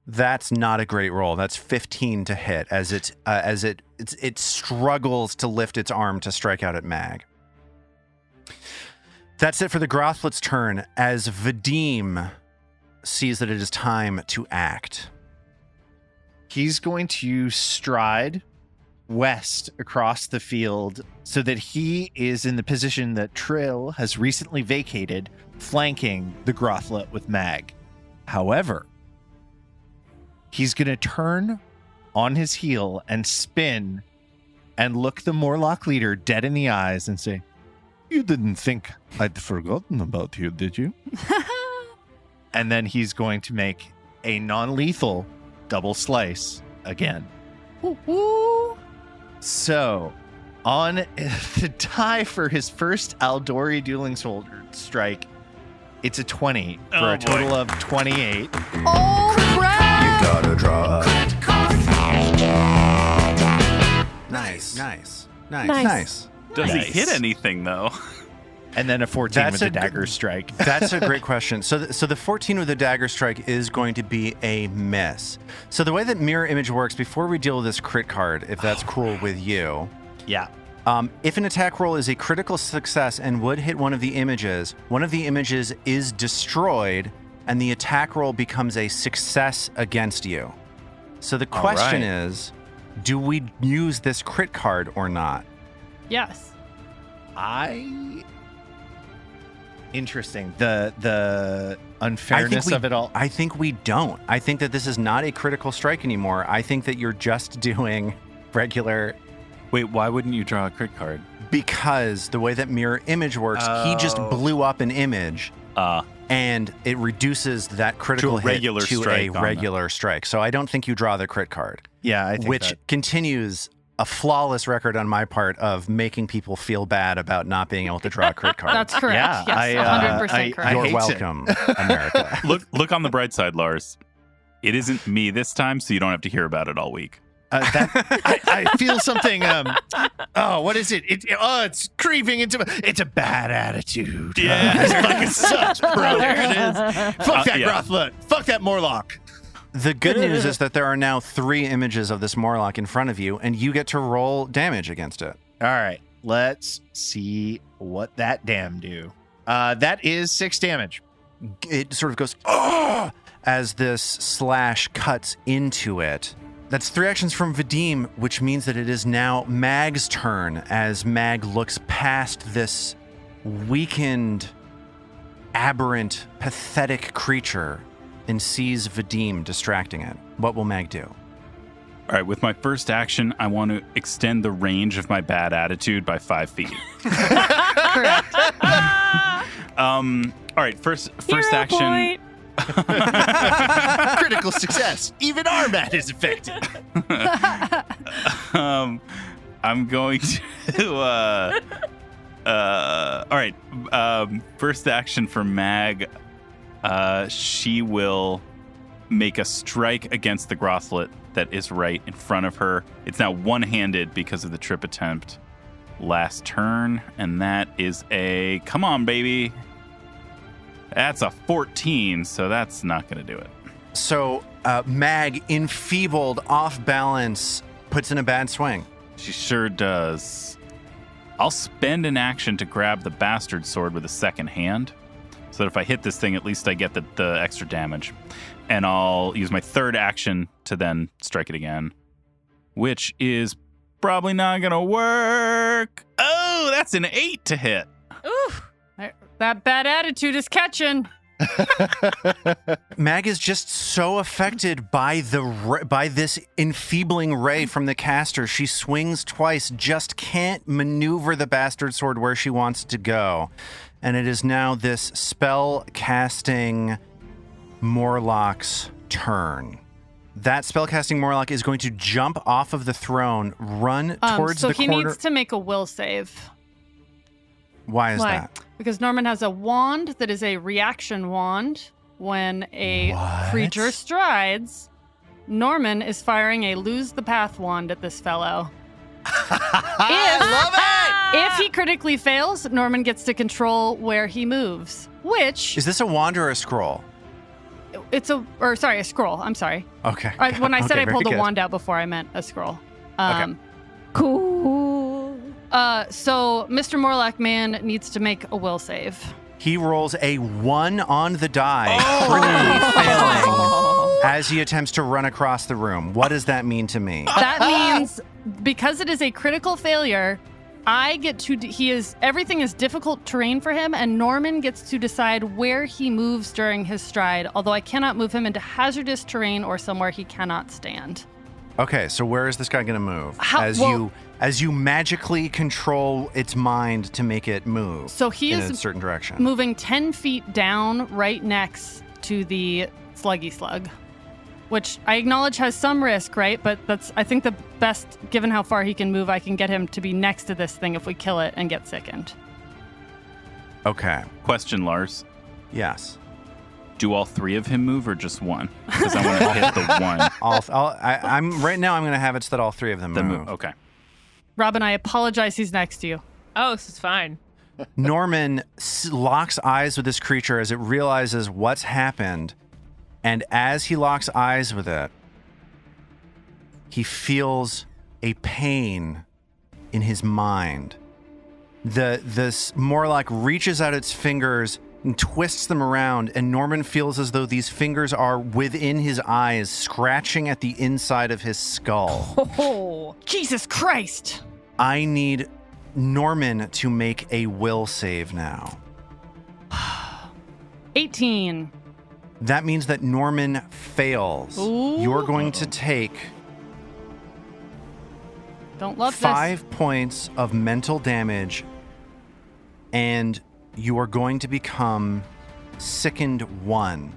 That's not a great roll. That's 15 to hit as it struggles to lift its arm to strike out at Mag. That's it for the Grothlet's turn as Vadim sees that it is time to act. He's going to stride west across the field so that he is in the position that Trill has recently vacated, flanking the Grothlet with Mag. However, he's going to turn on his heel and spin and look the Morlock leader dead in the eyes and say, "You didn't think I'd forgotten about you, did you?" And then he's going to make a non-lethal double slice again. Woo-hoo. So, on the die for his first Aldori Dueling Soldier strike, it's a 20 for Oh, a total of 28. Oh, crap! Gotta draw. Nice. Nice. Does Nice. he hit anything, though? And then a 14 That's with a a good- dagger strike. That's a great question. So the 14 with the dagger strike is going to be a miss. So the way that mirror image works, before we deal with this crit card, if that's cool with you, Yeah. if an attack roll is a critical success and would hit one of the images is destroyed, and the attack roll becomes a success against you. So the All question right. is, do we use this crit card or not? Yes. Interesting. The unfairness of it all. I think we don't. I think that this is not a critical strike anymore. I think that you're just doing regular, Wait, why wouldn't you draw a crit card? because the way that mirror image works, he just Oh. blew up an image and it reduces that critical hit regular to strike a on them. regular strike. So I don't think you draw the crit card, Yeah, I think which that. continues a flawless record on my part of making people feel bad about not being able to draw a crit card. That's correct. Yeah, yes, I, 100% correct. You're hate it. welcome, America. Look on the bright side, Lars. It isn't me this time, so you don't have to hear about it all week. I feel something. What is it? It's creeping into. It's a bad attitude. Yeah. It fucking sucks, bro. There it is. Fuck that yeah. Grothlet. Fuck that Morlock. The good news is that there are now 3 images of this Morlock in front of you, and you get to roll damage against it. All right, let's see what that damn do. That is 6 damage. It sort of goes, oh, as this slash cuts into it. That's 3 actions from Vadim, which means that it is now Mag's turn as Mag looks past this weakened, aberrant, pathetic creature and sees Vadim distracting it. What will Mag do? All right, with my first action, I want to extend the range of my bad attitude by 5 feet. Correct. All right, first Hero action. point. Critical success. Even Armat is affected. I'm going to. All right. First action for Mag. She will make a strike against the Grothlet that is right in front of her. It's now one-handed because of the trip attempt last turn, and that is a come on, baby. That's a 14, so that's not going to do it. So Mag, enfeebled, off balance, puts in a bad swing. She sure does. I'll spend an action to grab the bastard sword with a second hand, so that if I hit this thing, at least I get the extra damage. And I'll use my third action to then strike it again, which is probably not going to work. Oh, that's an 8 to hit. Oof. That bad attitude is catching. Mag is just so affected by by this enfeebling ray from the caster. She swings twice, just can't maneuver the bastard sword where she wants to go. and it is now this spell casting Morlock's turn. That spellcasting Morlock is going to jump off of the throne, run towards so the he corner. needs to make a will save. Why is Why? that? Because Norman has a wand that is a reaction wand. When a What? creature strides, Norman is firing a lose the path wand at this fellow. Love it! If he critically fails, Norman gets to control where he moves, which Is this a wand or a scroll? it's a scroll. I'm sorry. Okay. When I said Okay, I pulled very a good. wand out before, I meant a scroll. Cool. So Mr. Morlock Man needs to make a will save. He rolls a 1 on the die, critically failing as he attempts to run across the room. What does that mean to me? That means because it is a critical failure, I get to everything is difficult terrain for him, and Norman gets to decide where he moves during his stride, although I cannot move him into hazardous terrain or somewhere he cannot stand. Okay, so where is this guy going to move? Well- As you magically control its mind to make it move So he in is a certain direction. moving 10 feet down right next to the sluggy slug, which I acknowledge has some risk, right? But I think the best, given how far he can move, I can get him to be next to this thing if we kill it and get sickened. Okay. Question, Lars. Yes. Do all 3 of him move or just one? Because I want to hit the one. I'm right now. I'm going to have it so that all 3 of them The move. move. Okay. Robin, I apologize. He's next to you. Oh, this is fine. Norman locks eyes with this creature as it realizes what's happened, and as he locks eyes with it, he feels a pain in his mind. This Morlock reaches out its fingers and twists them around, and Norman feels as though these fingers are within his eyes, scratching at the inside of his skull. Oh, Jesus Christ! I need Norman to make a will save now. 18. That means that Norman fails. Ooh. You're going to take Don't love 5 points of mental damage, and you are going to become sickened 1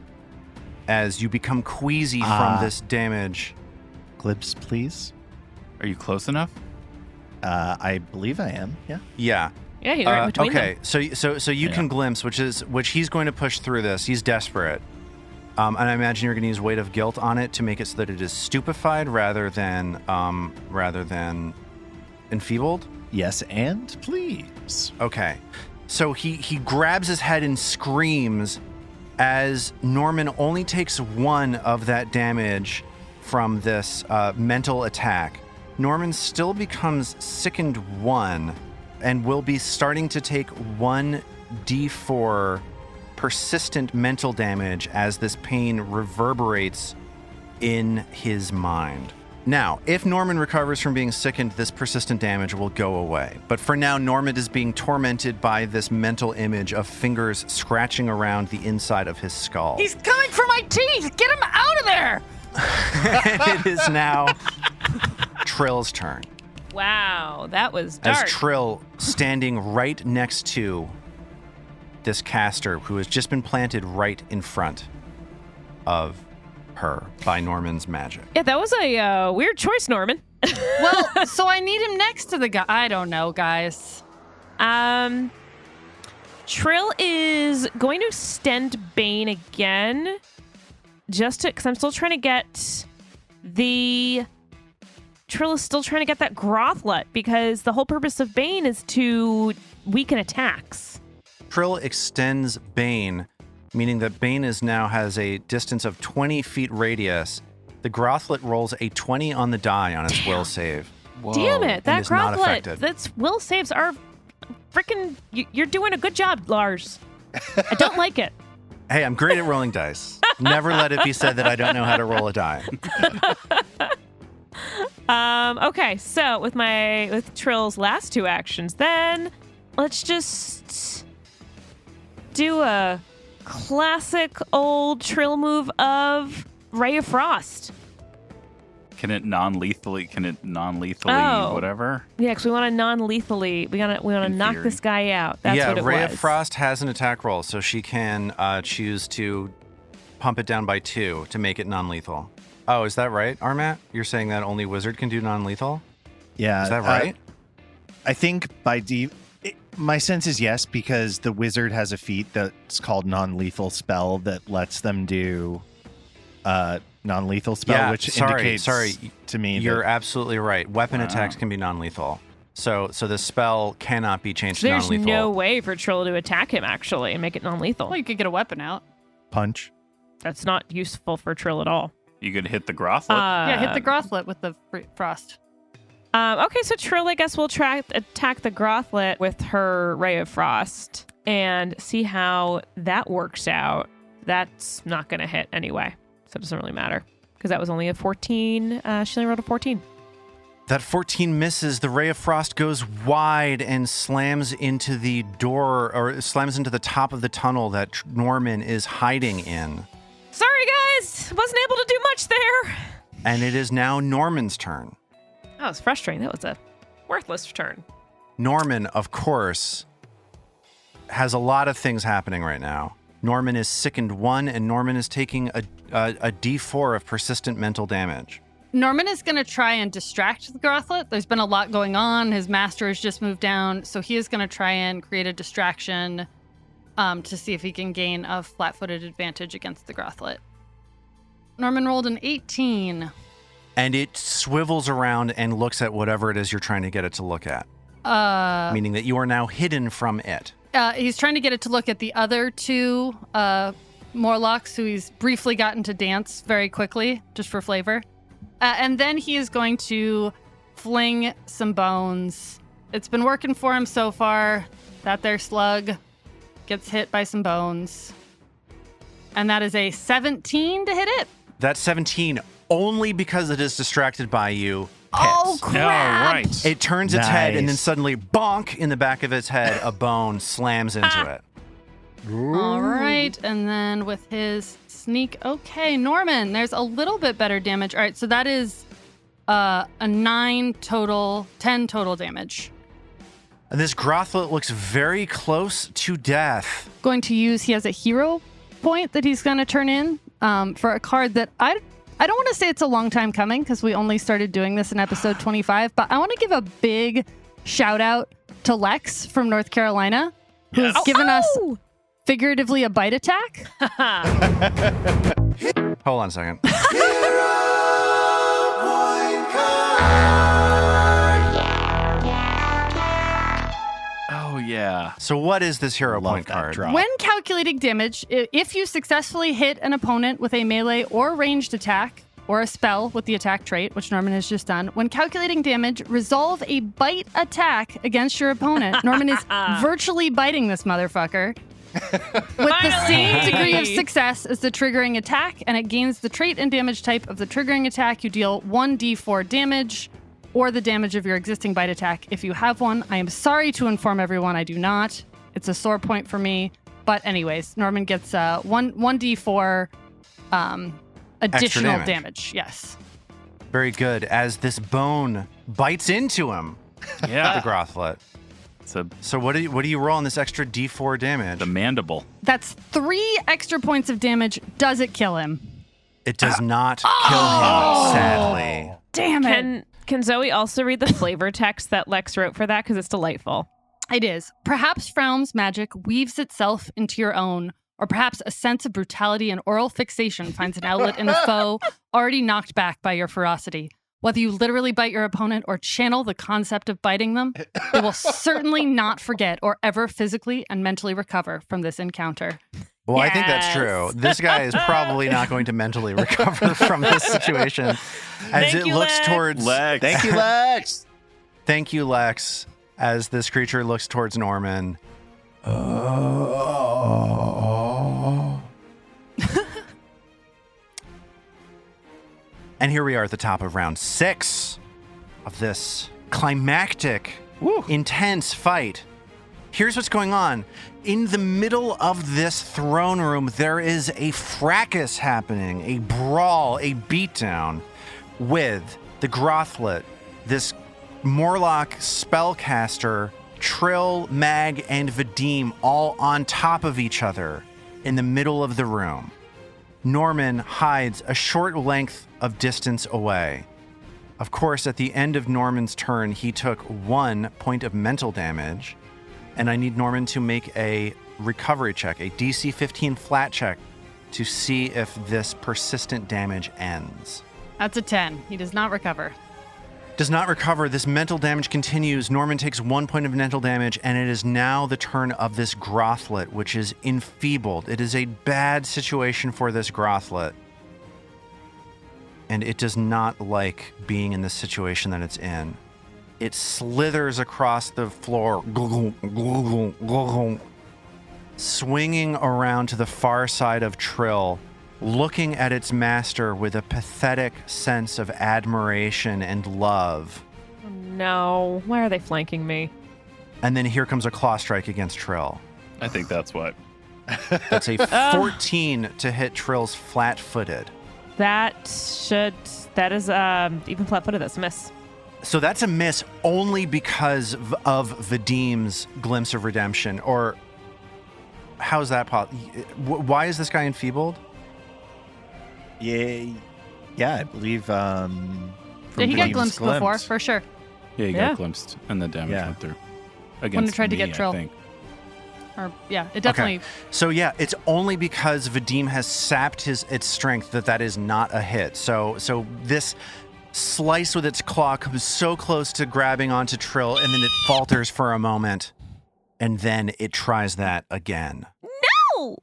as you become queasy from this damage. Glibs, please. Are you close enough? I believe I am. Yeah. Yeah. yeah, he's right between okay, them. so you can glimpse, which he's going to push through this. He's desperate, and I imagine you're going to use weight of guilt on it to make it so that it is stupefied rather than enfeebled. Yes, and please. Okay, so he grabs his head and screams as Norman only takes 1 of that damage from this mental attack. Norman still becomes sickened 1 and will be starting to take 1d4 persistent mental damage as this pain reverberates in his mind. Now, if Norman recovers from being sickened, this persistent damage will go away. But for now, Norman is being tormented by this mental image of fingers scratching around the inside of his skull. He's coming for my teeth! Get him out of there! It is now Trill's turn. Wow, that was dark. As Trill, standing right next to this caster who has just been planted right in front of her by Norman's magic. Yeah, that was a weird choice, Norman. Well, so I need him next to the guy. I don't know, guys. Trill is going to extend Bane again, because I'm still trying to get Trill is still trying to get that Grothlet, because the whole purpose of Bane is to weaken attacks. Trill extends Bane, meaning that Bane now has a distance of 20 feet radius. The Grothlet rolls a 20 on the die on its will save. Damn it, that is not Grothlet. affected. That's will saves are freaking. You're doing a good job, Lars. I don't like it. Hey, I'm great at rolling dice. Never let it be said that I don't know how to roll a die. Okay, so with Trill's last 2 actions, then let's just do a classic old Trill move of Ray of Frost. Can it non-lethally Oh. whatever? Yeah, because we want to non-lethally. We want to In knock theory. this guy out. That's yeah, what it Ray was. of Frost has an attack roll, so she can choose to pump it down by 2 to make it non-lethal. Oh, is that right, Armat? You're saying that only wizard can do non-lethal? Yeah. Is that right? I think my sense is yes, because the wizard has a feat that's called non-lethal spell that lets them do non-lethal spell, Yeah, which sorry, indicates to me You're that absolutely right. Weapon attacks can be non-lethal. So the spell cannot be changed to There's non-lethal. no way for Trill to attack him, actually, and make it non-lethal. Well, you could get a weapon out. punch. That's not useful for Trill at all. You could hit the Grothlet. Yeah, hit the Grothlet with the frost. Okay, so Trill, I guess, will attack the Grothlet with her Ray of Frost and see how that works out. That's not going to hit anyway, so it doesn't really matter because that was only a 14. She only rolled a 14. That 14 misses. The Ray of Frost goes wide and slams into the door, or slams into the top of the tunnel that Norman is hiding in. Sorry, guys. Wasn't able to do much there. And it is now Norman's turn. That was frustrating. That was a worthless turn. Norman, of course, has a lot of things happening right now. Norman is sickened 1, and Norman is taking a D4 of persistent mental damage. Norman is going to try and distract the Grothlet. There's been a lot going on. His master has just moved down, so he is going to try and create a distraction to see if he can gain a flat-footed advantage against the Grothlet. Norman rolled an 18. And it swivels around and looks at whatever it is you're trying to get it to look at. Meaning that you are now hidden from it. He's trying to get it to look at the other 2 Morlocks who he's briefly gotten to dance very quickly, just for flavor. And then he is going to fling some bones. It's been working for him so far. That there slug gets hit by some bones. And that is a 17 to hit it. That 17, only because it is distracted by you, hits. Oh, crap. Oh, right. It turns its head, and then Nice. suddenly, bonk, in the back of its head, a bone slams into it. All right. And then with his sneak. Okay, Norman, there's a little bit better damage. All right, so that is a 10 total damage. And this Grothlet looks very close to death. Going to use, he has a hero point that he's going to turn in for a card that I don't want to say it's a long time coming because we only started doing this in episode 25, but I want to give a big shout out to Lex from North Carolina, who has given us figuratively a bite attack. Hold on a second. Oh, yeah. So what is this hero Love point that card? drop. When calculating damage, if you successfully hit an opponent with a melee or ranged attack, or a spell with the attack trait, which Norman has just done, when calculating damage, resolve a bite attack against your opponent. Norman is virtually biting this motherfucker. With the same degree of success as the triggering attack, and it gains the trait and damage type of the triggering attack. You deal 1d4 damage, or the damage of your existing bite attack if you have one. I am sorry to inform everyone, I do not. It's a sore point for me. But anyways, Norman gets 1d4 additional damage. Yes. Very good. As this bone bites into him, Yeah. the Grothlet. It's So what do you roll on this extra D4 damage? the mandible. That's 3 extra points of damage. Does it kill him? It does not kill him, sadly. Damn it. Can Zoe also read the flavor text that Lex wrote for that? Because it's delightful. It is. Perhaps Frown's magic weaves itself into your own, or perhaps a sense of brutality and oral fixation finds an outlet in a foe already knocked back by your ferocity. Whether you literally bite your opponent or channel the concept of biting them, they will certainly not forget or ever physically and mentally recover from this encounter. Well, I think that's true. This guy is probably not going to mentally recover from this situation as Thank it you, looks Lex. towards. Thank you, Lex. Thank you, Lex. As this creature looks towards Norman. And here we are at the top of round 6 of this climactic, intense fight. Here's what's going on. In the middle of this throne room, there is a fracas happening, a brawl, a beatdown, with the Grothlet, this Morlock spellcaster, Trill, Mag, and Vadim all on top of each other in the middle of the room. Norman hides a short length of distance away. Of course, at the end of Norman's turn, he took 1 point of mental damage, and I need Norman to make a recovery check, a DC 15 flat check, to see if this persistent damage ends. That's a 10. He does not recover. Does not recover. This mental damage continues. Norman takes 1 point of mental damage, and it is now the turn of this Grothlet, which is enfeebled. It is a bad situation for this Grothlet, and it does not like being in the situation that it's in. It slithers across the floor, swinging around to the far side of Trill, looking at its master with a pathetic sense of admiration and love. No, why are they flanking me? And then here comes a claw strike against Trill. I think that's what. That's a 14 to hit Trill's flat-footed. That is even flat-footed. That's a miss. So that's a miss only because of Vadim's glimpse of redemption. Or how's that possible? Why is this guy enfeebled? Yeah, I believe. Yeah, he got glimpsed before, for sure. Yeah, he Yeah. got glimpsed, and the damage Yeah. went through. When Against it tried to me, get Trill. I think. Or yeah, it definitely. Okay. So yeah, it's only because Vadim has sapped its strength that is not a hit. So this slice with its claw comes so close to grabbing onto Trill, and then it falters for a moment, and then it tries that again. No!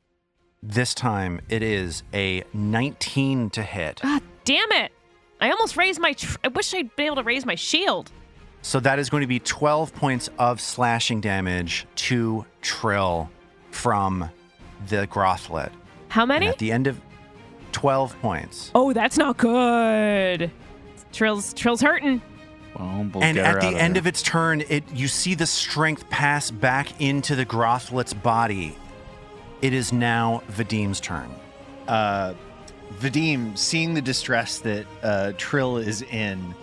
This time it is a 19 to hit. Ah, damn it! I almost raised my. I wish I'd been able to raise my shield. So that is going to be 12 points of slashing damage to Trill from the Grothlet. How And many? at the end of 12 points. Oh, that's not good. Trill's hurting. Well, we'll And get her at the out end there. of its turn, you see the strength pass back into the Grothlet's body. It is now Vadim's turn. Vadim, seeing the distress that Trill is in,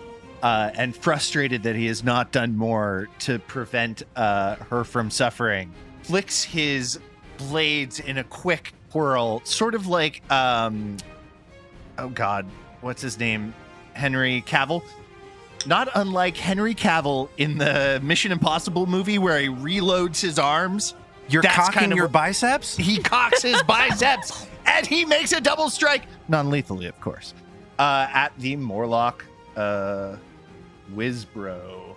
and frustrated that he has not done more to prevent her from suffering, flicks his blades in a quick whirl, sort of like, oh God, what's his name? Henry Cavill. Not unlike Henry Cavill in the Mission Impossible movie where he reloads his arms. You're That's cocking kind of your what- biceps? He cocks his biceps and he makes a double strike, non-lethally, of course, at the Morlock Wizbro.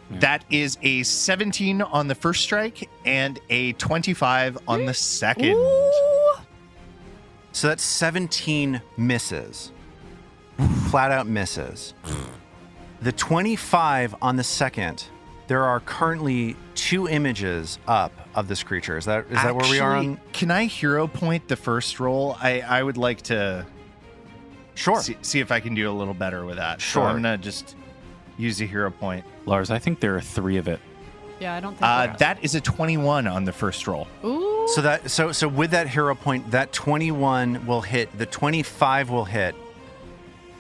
Yeah. That is a 17 on the first strike and a 25 on the second. So that's 17 misses. Flat out misses. The 25 on the second, there are currently 2 images up of this creature. Is that where we are Actually, on? Can I hero point the first roll? I would like to Sure. see if I can do a little better with that. Sure. So I'm going to just use a hero point. Lars, I think there are 3 of it. Yeah, I don't think. That is a 21 on the first roll. Ooh. So with that hero point, that 21 will hit, the 25 will hit.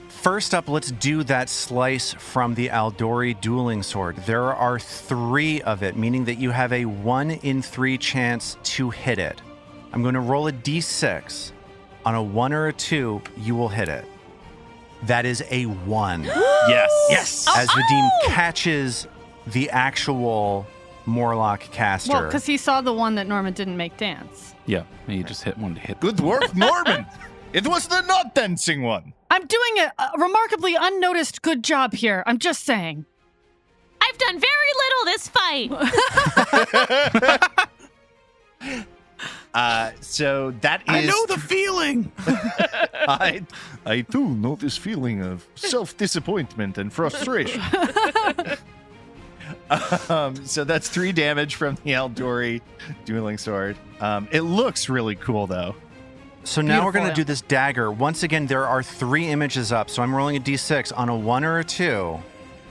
First up, let's do that slice from the Aldori dueling sword. There are 3 of it, meaning that you have a 1 in 3 chance to hit it. I'm going to roll a d6. On a 1 or a 2, you will hit it. That is a 1. Yes. As Vadim catches the actual Morlock caster. Well, because he saw the one that Norman didn't make dance. Yeah. You just hit one to hit. Good work, Norman. It was the not dancing one. I'm doing a remarkably unnoticed good job here. I'm just saying. I've done very little this fight. So that is. the feeling. I too know this feeling of self-disappointment and frustration. So that's 3 damage from the Aldori dueling sword. It looks really cool, though. So now we're Beautiful, going to yeah. do this dagger. Once again, there are 3 images up, so I'm rolling a d6 on a 1 or a 2.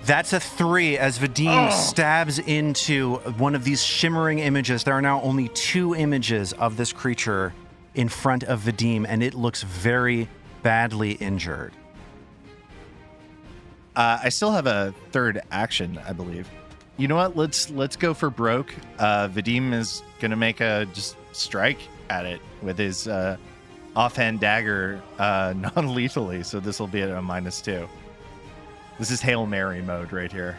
That's a 3 as Vadim stabs into one of these shimmering images. There are now only 2 images of this creature in front of Vadim, and it looks very badly injured. I still have a third action, I believe. You know what? Let's go for broke. Vadim is gonna make a just strike at it with his offhand dagger non-lethally. So this will be at a -2. This is Hail Mary mode right here.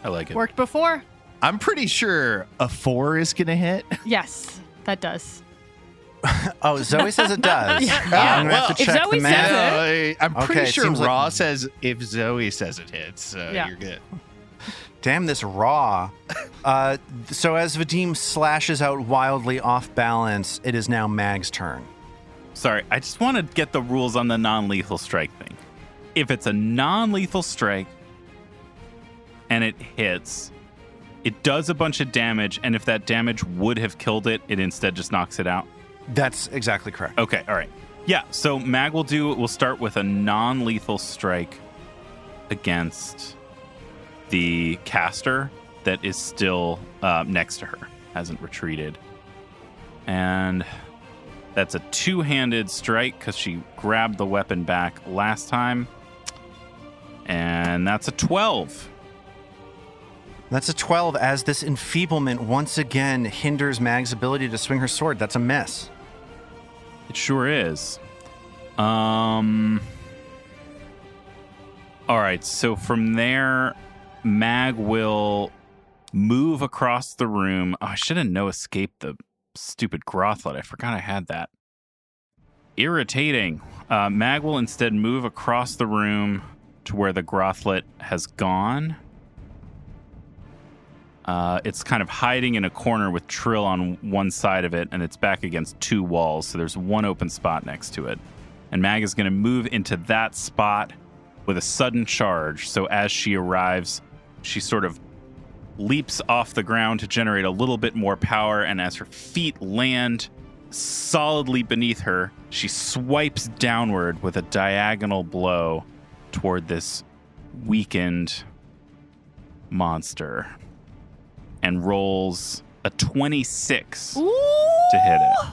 I like it. Worked before? I'm pretty sure a 4 is gonna hit. Yes, that does. Oh, Zoe says it does. Yeah. I'm gonna have to If check Zoe the says math. it- I'm pretty Okay, it sure seems like- Raw says if Zoe says it hits, so Yeah. you're good. Damn this raw. So as Vadim slashes out wildly off balance, it is now Mag's turn. Sorry, I just want to get the rules on the non-lethal strike thing. If it's a non-lethal strike and it hits, it does a bunch of damage, and if that damage would have killed it, it instead just knocks it out. That's exactly correct. Okay, all right. Yeah, so Mag will start with a non-lethal strike against the caster that is still next to her, hasn't retreated. And that's a two-handed strike because she grabbed the weapon back last time. And that's a 12. That's a 12 as this enfeeblement once again hinders Mag's ability to swing her sword. That's a miss. It sure is. All right, so from there, Mag will move across the room. Oh, I should have escaped the stupid Grothlet. I forgot I had that. Irritating. Mag will instead move across the room to where the Grothlet has gone. It's kind of hiding in a corner with Trill on one side of it, and it's back against two walls, so there's one open spot next to it. And Mag is going to move into that spot with a sudden charge. So as she arrives, she sort of leaps off the ground to generate a little bit more power, and as her feet land solidly beneath her, she swipes downward with a diagonal blow toward this weakened monster and rolls a 26 to hit it.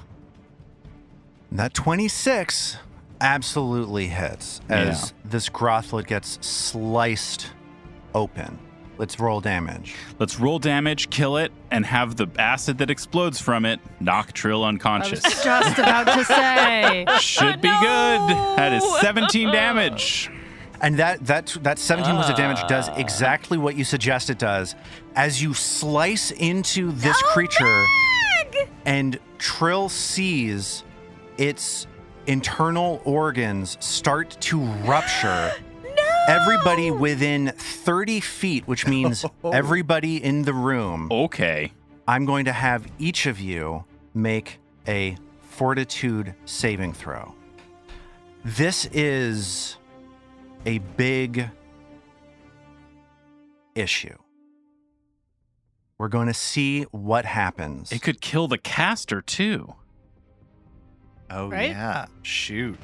That 26 absolutely hits as this Grothlet gets sliced open. Let's roll damage. Let's roll damage, kill it, and have the acid that explodes from it knock Trill I unconscious. was just about to say. Should be good. That is 17 damage. And that 17 points of damage does exactly what you suggest it does. As you slice into this creature, and Trill sees its internal organs start to rupture. Everybody within 30 feet, which means everybody in the room. Okay. I'm going to have each of you make a fortitude saving throw. This is a big issue. We're going to see what happens. It could kill the caster, too. Oh, Right? yeah. Shoot.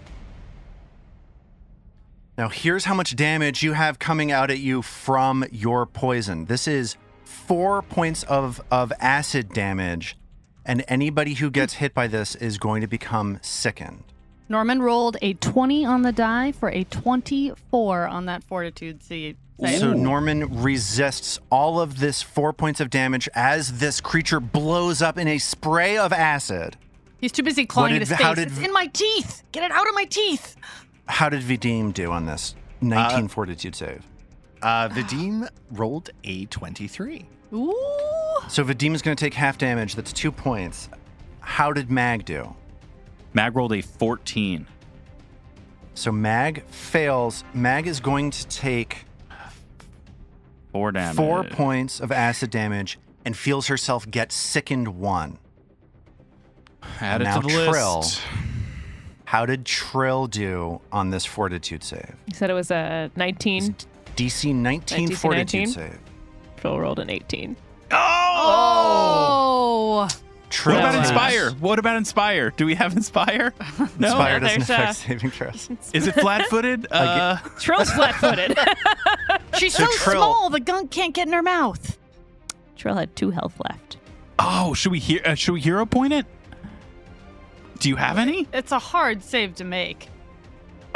Now, here's how much damage you have coming out at you from your poison. This is 4 points of acid damage, and anybody who gets hit by this is going to become sickened. Norman rolled a 20 on the die for a 24 on that fortitude save. So Norman resists all of this 4 points of damage as this creature blows up in a spray of acid. He's too busy clawing What at did- his how face. did- It's in my teeth. Get it out of my teeth. How did Vadim do on this 19 fortitude save? Vadim rolled a 23. Ooh. So Vadim is going to take half damage. That's 2 points. How did Mag do? Mag rolled a 14. So Mag fails. Mag is going to take 4 damage. 4 points of acid damage and feels herself get sickened 1. Add it Now to the Trill. list. How did Trill do on this fortitude save? You said it was a 19. DC 19 DC fortitude 19? save. Trill rolled an 18. Oh. Trill What about takes- Inspire? What about Inspire? Do we have Inspire? No. Inspire doesn't there's, affect saving throws. Is it flat-footed? Trill's flat-footed. She's So so Trill- small, the gunk can't get in her mouth. Trill had 2 health left. Oh, should we hero point it? Do you have any? It's a hard save to make.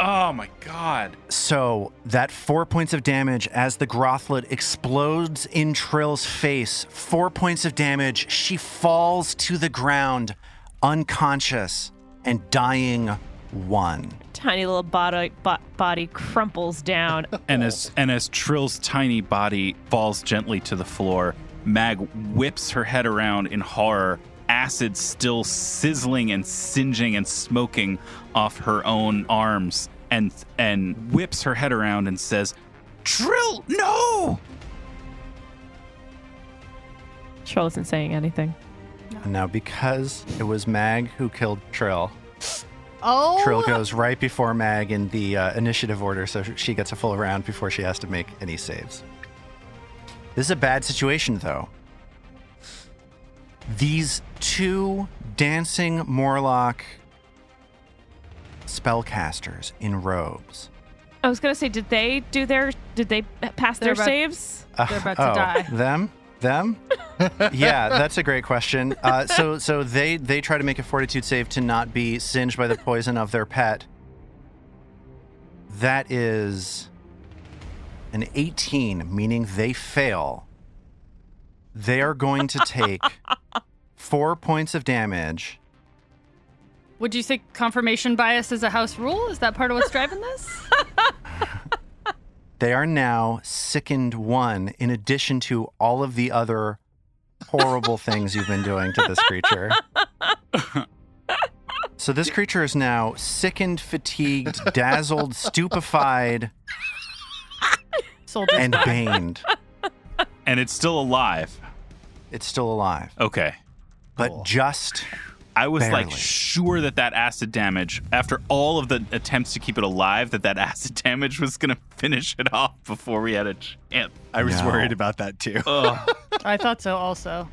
Oh my god. So that 4 points of damage as the Grothlet explodes in Trill's face. 4 points of damage. She falls to the ground, unconscious and dying 1. Tiny little body crumples down. And as Trill's tiny body falls gently to the floor, Mag whips her head around in horror, acid still sizzling and singeing and smoking off her own arms, and whips her head around and says, "Trill, no!" Trill isn't saying anything. And now because it was Mag who killed Trill, Oh, Trill goes right before Mag in the initiative order, so she gets a full round before she has to make any saves. This is a bad situation, though. These 2 dancing Morlock spellcasters in robes. I was gonna say, did they pass They're their about- saves? They're about to die. Them? Yeah, that's a great question. So they try to make a fortitude save to not be singed by the poison of their pet. That is an 18, meaning they fail. They are going to take 4 points of damage. Would you say confirmation bias is a house rule? Is that part of what's driving this? They are now sickened 1, in addition to all of the other horrible things you've been doing to this creature. So this creature is now sickened, fatigued, dazzled, stupefied, Soldiers and die. baned. And it's still alive. It's still alive, Okay. but Cool. just I was like Barely. sure that acid damage, after all of the attempts to keep it alive, that acid damage was going to finish it off before we had a chance. I was No. worried about that too. Ugh. I thought so also.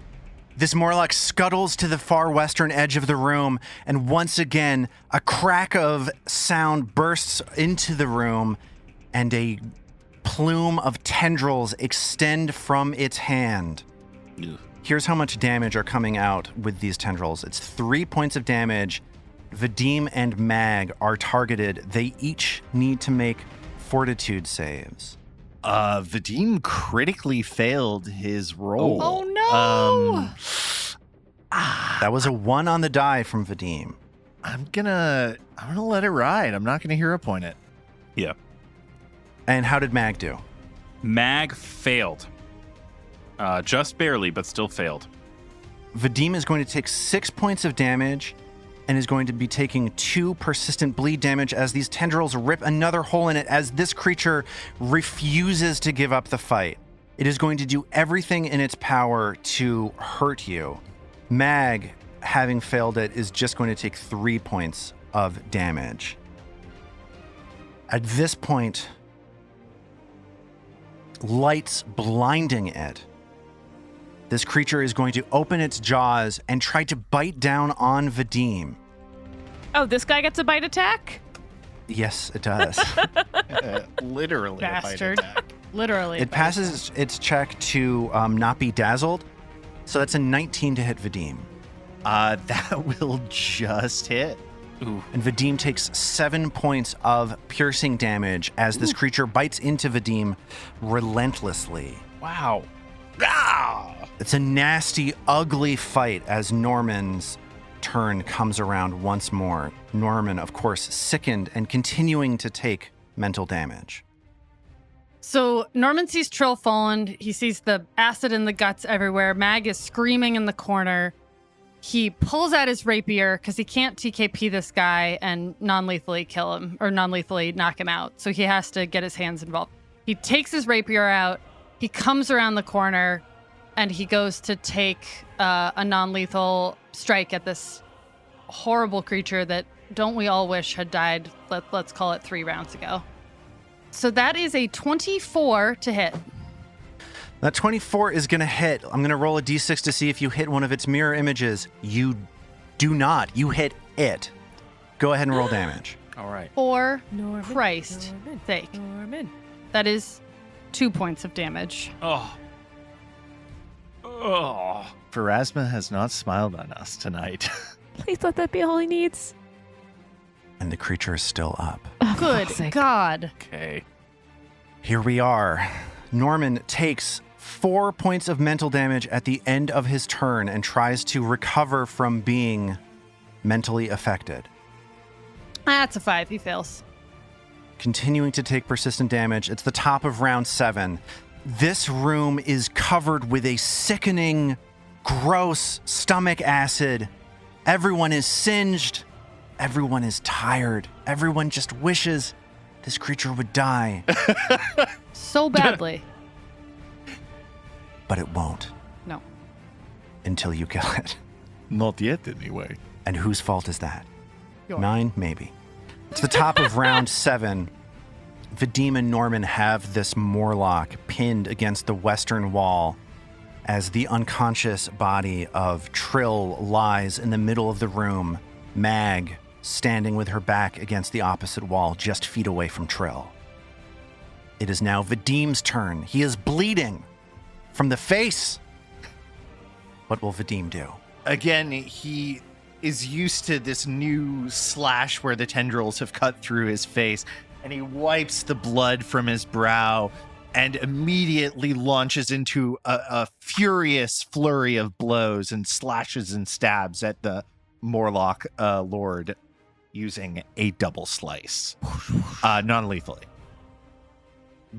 This Morlock scuttles to the far western edge of the room, and once again, a crack of sound bursts into the room, and a plume of tendrils extend from its hand. Ugh. Here's how much damage are coming out with these tendrils. It's 3 points of damage. Vadim and Mag are targeted. They each need to make fortitude saves. Vadim critically failed his roll. Oh no! That was a 1 on the die from Vadim. I'm gonna let it ride. I'm not gonna hero point it. Yeah. And how did Mag do? Mag failed. Just barely, but still failed. Vadim is going to take 6 points of damage and is going to be taking 2 persistent bleed damage as these tendrils rip another hole in it as this creature refuses to give up the fight. It is going to do everything in its power to hurt you. Mag, having failed it, is just going to take 3 points of damage. At this point, lights blinding it, this creature is going to open its jaws and try to bite down on Vadim. Oh, this guy gets a bite attack? Yes, it does. Literally, a bite Bastard. attack. Literally. It passes its check to not be dazzled. So that's a 19 to hit Vadim. That will just hit. Ooh. And Vadim takes 7 points of piercing damage as this creature bites into Vadim relentlessly. Wow. It's a nasty, ugly fight as Norman's turn comes around once more. Norman, of course, sickened and continuing to take mental damage. So Norman sees Trill fallen. He sees the acid in the guts everywhere. Mag is screaming in the corner. He pulls out his rapier because he can't TKP this guy and non-lethally kill him or non-lethally knock him out. So he has to get his hands involved. He takes his rapier out. He comes around the corner and he goes to take a non-lethal strike at this horrible creature that don't we all wish had died, let's call it 3 rounds ago. So that is a 24 to hit. That 24 is going to hit. I'm going to roll a d6 to see if you hit one of its mirror images. You do not. You hit it. Go ahead and roll damage. All right. For Norman, Christ's Norman, sake. Norman. That is 2 points of damage. Oh. Oh. Pharasma has not smiled on us tonight. Please let that be all he needs. And the creature is still up. Good God. Okay. Here we are. Norman takes 4 points of mental damage at the end of his turn and tries to recover from being mentally affected. That's a 5. He fails. Continuing to take persistent damage. It's the top of round 7. This room is covered with a sickening, gross stomach acid. Everyone is singed. Everyone is tired. Everyone just wishes this creature would die. So badly. But it won't. No. Until you kill it. Not yet, anyway. And whose fault is that? Yours. Mine? Maybe. It's the top of round 7. Vadim and Norman have this Morlock pinned against the western wall as the unconscious body of Trill lies in the middle of the room, Mag standing with her back against the opposite wall, just feet away from Trill. It is now Vadim's turn. He is bleeding from the face. What will Vadim do? Again, he is used to this new slash where the tendrils have cut through his face, and he wipes the blood from his brow and immediately launches into a furious flurry of blows and slashes and stabs at the Morlock Lord using a double slice, non-lethally.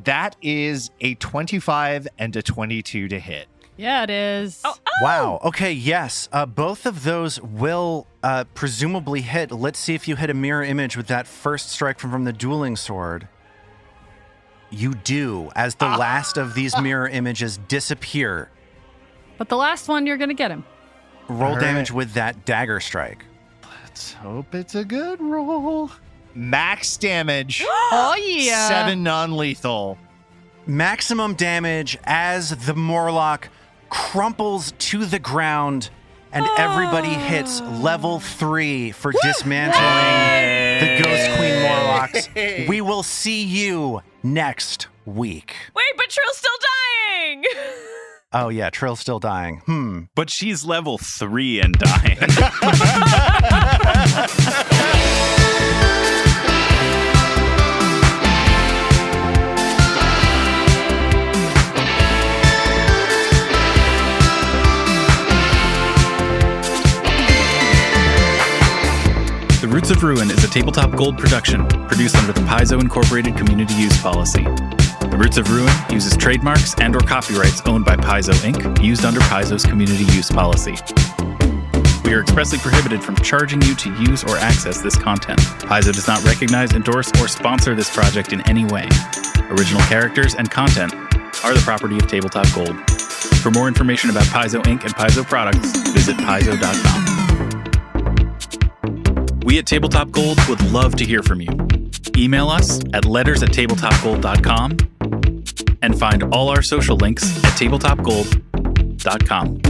That is a 25 and a 22 to hit. Yeah, it is. Oh. Wow. Okay, yes. Both of those will presumably hit. Let's see if you hit a mirror image with that first strike from the dueling sword. You do, as the last of these mirror images disappear. But the last one, you're going to get him. Roll All damage right. with that dagger strike. Let's hope it's a good roll. Max damage. Oh, yeah. 7 non-lethal. Maximum damage as the Morlock crumples to the ground and everybody hits level 3 for dismantling the Ghost Queen Morlocks. We will see you next week. Wait, but Trill's still dying. Oh yeah, Trill's still dying. But she's level 3 and dying. The Roots of Ruin is a Tabletop Gold production, produced under the Paizo Incorporated Community Use Policy. The Roots of Ruin uses trademarks and/or copyrights owned by Paizo Inc., used under Paizo's Community Use Policy. We are expressly prohibited from charging you to use or access this content. Paizo does not recognize, endorse, or sponsor this project in any way. Original characters and content are the property of Tabletop Gold. For more information about Paizo Inc. and Paizo products, visit paizo.com. We at Tabletop Gold would love to hear from you. Email us at letters@tabletopgold.com and find all our social links at tabletopgold.com.